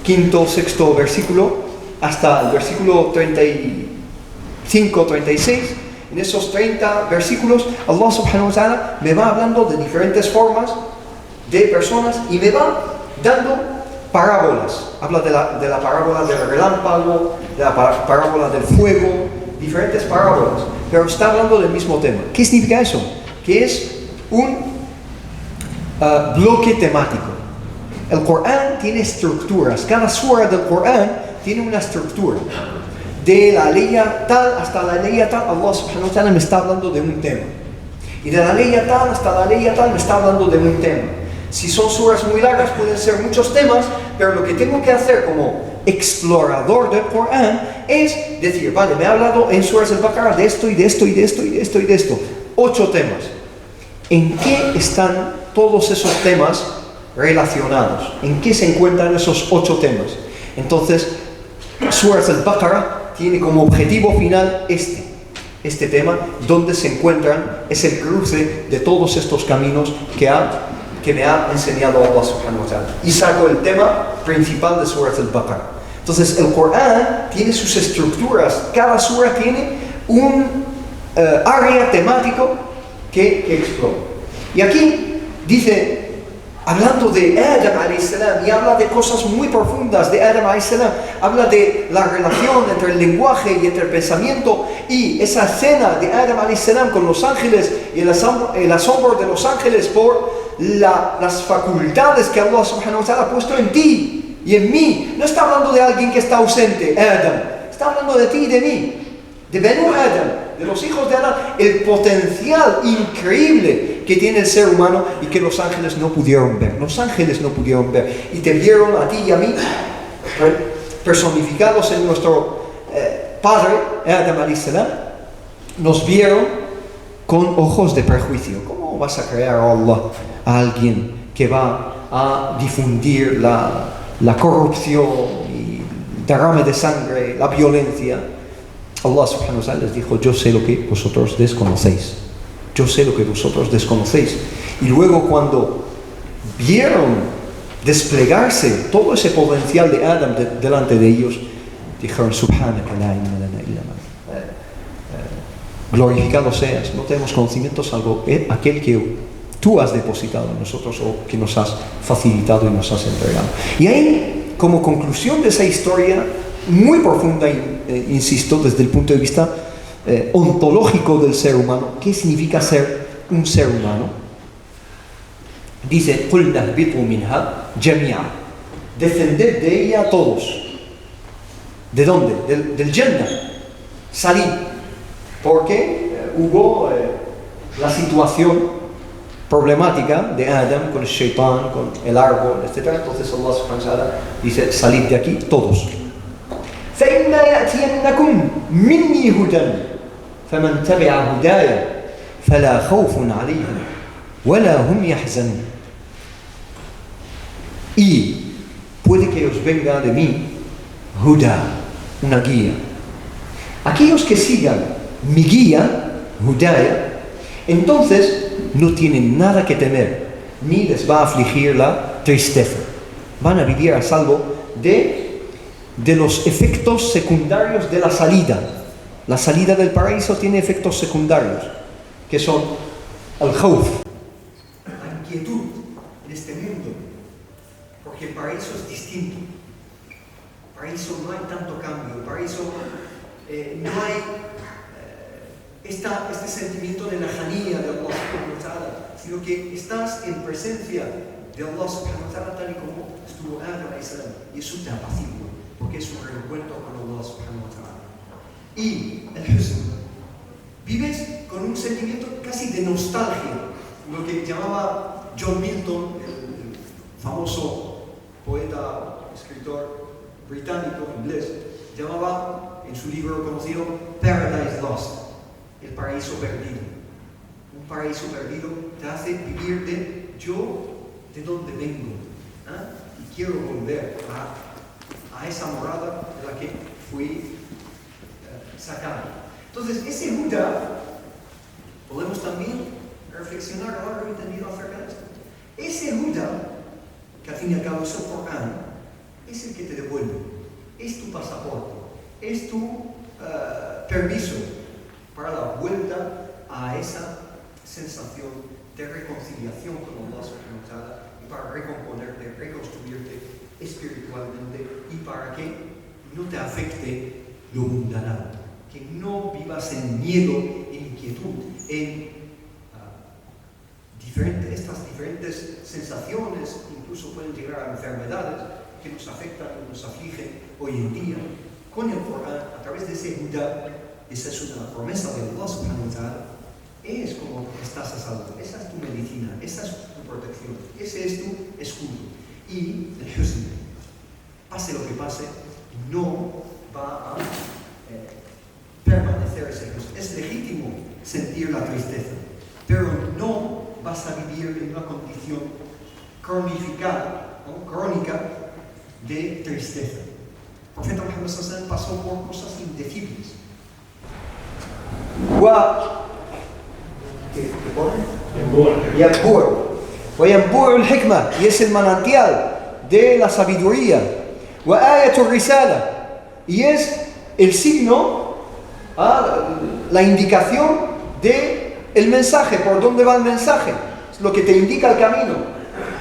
quinto, sexto versículo, hasta el versículo 35, 36. En esos 30 versículos, Allah subhanahu wa ta'ala me va hablando de diferentes formas de personas y me va dando parábolas. Habla de la parábola del relámpago, de la parábola del fuego, diferentes parábolas, pero está hablando del mismo tema. ¿Qué significa eso? Que es un bloque temático. El Corán tiene estructuras, cada sura del Corán tiene una estructura. De la ley tal hasta la ley tal, Allah subhanahu wa ta'ala me está hablando de un tema. Y de la ley tal hasta la ley tal me está hablando de un tema. Si son suras muy largas pueden ser muchos temas, pero lo que tengo que hacer como explorador del Corán es decir, vale, me ha hablado en suras al-Baqarah de esto y de esto y de esto y de esto y de esto. 8 temas. ¿En qué están todos esos temas relacionados? ¿En qué se encuentran esos 8 temas? Entonces, suras al-Baqarah tiene como objetivo final este tema, donde se encuentran, es el cruce de todos estos caminos que me ha enseñado Allah subhanahu wa ta'ala. Y saco el tema principal de surat al-Baqarah. Entonces el Corán tiene sus estructuras, cada sura tiene un área temático que explora. Y aquí dice, hablando de Adam alayhi salam, y habla de cosas muy profundas de Adam alayhi salam, habla de la relación entre el lenguaje y entre el pensamiento, y esa escena de Adam alayhi salam con los ángeles y el asombro de los ángeles por las facultades que Allah subhanahu wa ta'ala ha puesto en ti y en mí. No está hablando de alguien que está ausente, Adam, está hablando de ti y de mí, de Benu Adam, de los hijos de Adán, el potencial increíble que tiene el ser humano y que los ángeles no pudieron ver. Los ángeles no pudieron ver y te vieron a ti y a mí personificados en nuestro padre, Adam alayhi salam. Nos vieron con ojos de prejuicio. ¿Cómo vas a crear a Allah, a alguien que va a difundir la corrupción y derrame de sangre, la violencia? Allah subhanahu wa ta'ala les dijo, yo sé lo que vosotros desconocéis. Yo sé lo que vosotros desconocéis. Y luego cuando vieron desplegarse todo ese potencial de Adam delante de ellos, dijeron, subhanaka la ilma lana illa ma. Glorificado seas, no tenemos conocimiento salvo aquel que tú has depositado en nosotros o que nos has facilitado y nos has entregado. Y ahí, como conclusión de esa historia muy profunda, insisto, desde el punto de vista ontológico del ser humano, ¿qué significa ser un ser humano? Dice, قُلْ نَهْبِطُوا مِنْهَا جَمِيعًا, descended de ella todos. ¿De dónde? Del Jannah. Salid. Porque hubo la situación problemática de Adam con el Shaitán, con el árbol, etc. Entonces Allah subhanahu wa ta'ala dice, salid de aquí todos. فإما يأتينكم مني هدى فمن تبع هداي فلا خوف عليهم ولا هم يحزنون. Y puede que os venga de mí Huda, una guía. Aquellos que sigan mi guía, Hudaya, entonces no tienen nada que temer, ni les va a afligir la tristeza. Van a vivir a salvo de los efectos secundarios de la salida. La salida del paraíso tiene efectos secundarios, que son el khawf, la inquietud en este mundo, porque el paraíso es distinto. El paraíso no hay tanto cambio, el paraíso no hay este sentimiento de lejanía de Allah subhanahu wa ta'ala, sino que estás en presencia de Allah subhanahu wa ta'ala tal y como estuvo Adam alayhi salam, y eso te apacigua, porque es un reencuentro con Allah subhanahu wa ta'ala. Y el huzn, vives con un sentimiento casi de nostalgia, lo que llamaba John Milton, el famoso poeta, escritor británico, inglés, llamaba en su libro conocido Paradise Lost, el paraíso perdido. Un paraíso perdido te hace vivir de dónde vengo, y quiero volver a esa morada de la que fui sacado. Entonces ese Huda, podemos también reflexionar largo y tendido acerca de esto. Ese Huda, que al fin y al cabo es el Corán, es el que te devuelve, es tu pasaporte, es tu permiso para la vuelta a esa sensación de reconciliación con Allah subhanahu wa ta'ala y para recomponerte, reconstruirte espiritualmente y para que no te afecte lo mundanal, que no vivas en miedo, en inquietud, en estas diferentes sensaciones, incluso pueden llegar a enfermedades que nos afectan y nos afligen hoy en día. Con el Corán, a través de ese Huda, esa es una promesa de Allah subhanahu wa ta'ala, es como estás a salvo, esa es tu medicina, esa es tu protección, ese es tu escudo. Y el husn, pase lo que pase, no va a permanecer ese husn. Es legítimo sentir la tristeza, pero no vas a vivir en una condición cronificada, ¿no? Crónica de tristeza. El profeta Muhammad sallallahu alaihi wasallam pasó por cosas indecibles. وينبوع الحكمة, y es el manantial de la sabiduría. وآية الرسالة, y es el signo, la indicación de el mensaje, por dónde va el mensaje, es lo que te indica el camino.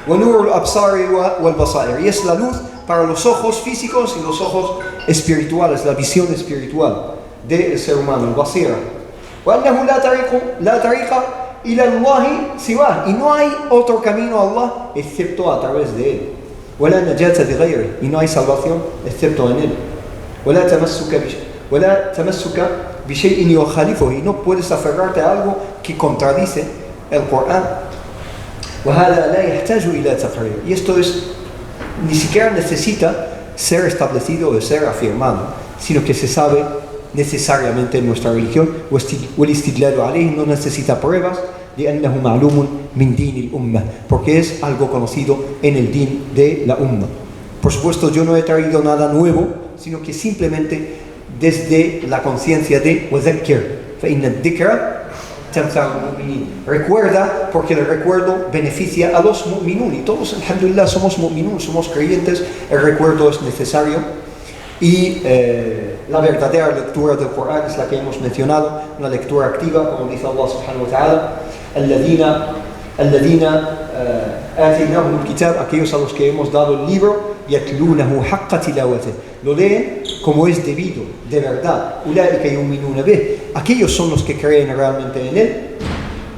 وَنُورُ الْأَبْصَارِ وَالْبَصَائِرِ, y es la luz para los ojos físicos y los ojos espirituales, la visión espiritual del ser humano, el basira. وَأَنَّهُ لَا طَرِيقَ إِلَى اللَّهِ سِوَاهُ, y no hay otro camino a Allah excepto a través de él. وَلَا نَجَاةَ بِغَيْرِهِ, y no hay salvación excepto en él. وَلَا تَمَسُّكَ بِشَيْءٍ يُخَالِفُهُ, y no puedes aferrarte a algo que contradice el Corán. وَهَذَا لَا يَحْتَاجُ إِلَى تَقْرِيرٍ, y esto ni siquiera necesita ser establecido o ser afirmado, sino que se sabe necesariamente en nuestra religión. والاستدلال عليه, no necesita pruebas, لأنه معلوم من دين الأمة, porque es algo conocido en el din de la umma. Por supuesto, yo no he traído nada nuevo, sino que simplemente desde la conciencia de وذكر فإن الذكر تنفع المؤمنين, recuerda porque el recuerdo beneficia a los mu'minun, y todos alhamdulillah somos mu'minun, somos creyentes, el recuerdo es necesario. Y la verdadera lectura del Corán es la que hemos mencionado, una lectura activa, como dice Allah subhanahu wa ta'ala, الذين آتيناهم الكتاب, aquellos a los que hemos dado el libro, يتلونه حق تلاوته, lo leen como es debido, de verdad. أولئك يؤمنون به, aquellos son los que creen realmente en él.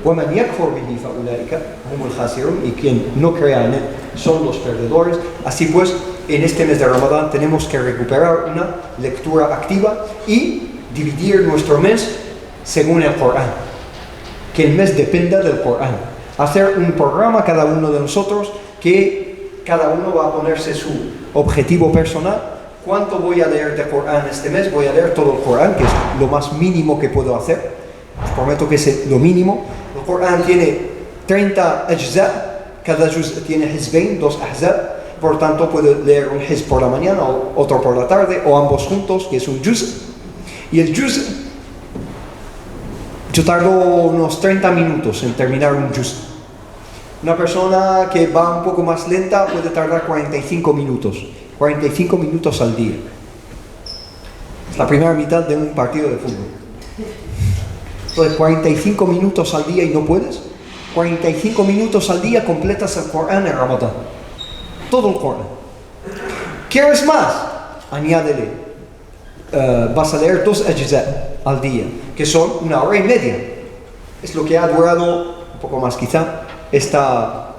ومن يكفر به فأولئك هم الخاسرون, y quien no crea en él son los perdedores. Así pues, en este mes de Ramadán tenemos que recuperar una lectura activa y dividir nuestro mes según el Corán, que el mes dependa del Corán. Hacer un programa cada uno de nosotros, que cada uno va a ponerse su objetivo personal. ¿Cuánto voy a leer de Corán este mes? Voy a leer todo el Corán, que es lo más mínimo que puedo hacer. Os prometo que es lo mínimo. El Corán tiene 30 ajza, cada juz tiene hizbain, 2 ahzab. Por tanto, puedo leer un hizb por la mañana, o otro por la tarde, o ambos juntos, que es un juz. Y el juz, yo tardo unos 30 minutos en terminar un juz. Una persona que va un poco más lenta puede tardar 45 minutos. 45 minutos al día. Es la primera mitad de un partido de fútbol. Entonces, 45 minutos al día y no puedes. 45 minutos al día completas el Corán en Ramadán. Todo el Corán. ¿Quieres más? Añádele. Vas a leer 2 ajza al día, que son 1 hora y media. Es lo que ha durado, un poco más quizá, esta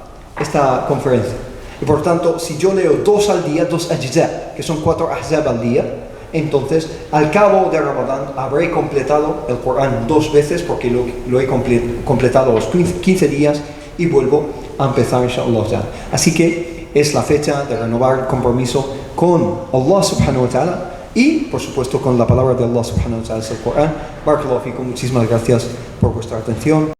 conferencia. Y por tanto, si yo leo 2 al día, 2 ajza, que son 4 ahzab al día, entonces al cabo de Ramadán habré completado el Corán 2 veces, porque lo he completado los 15 días y vuelvo a empezar inshallah. Así que es la fecha de renovar el compromiso con Allah subhanahu wa ta'ala y por supuesto con la palabra de Allah subhanahu wa ta'ala, el Corán. Barakallahu fikum, muchísimas gracias por vuestra atención.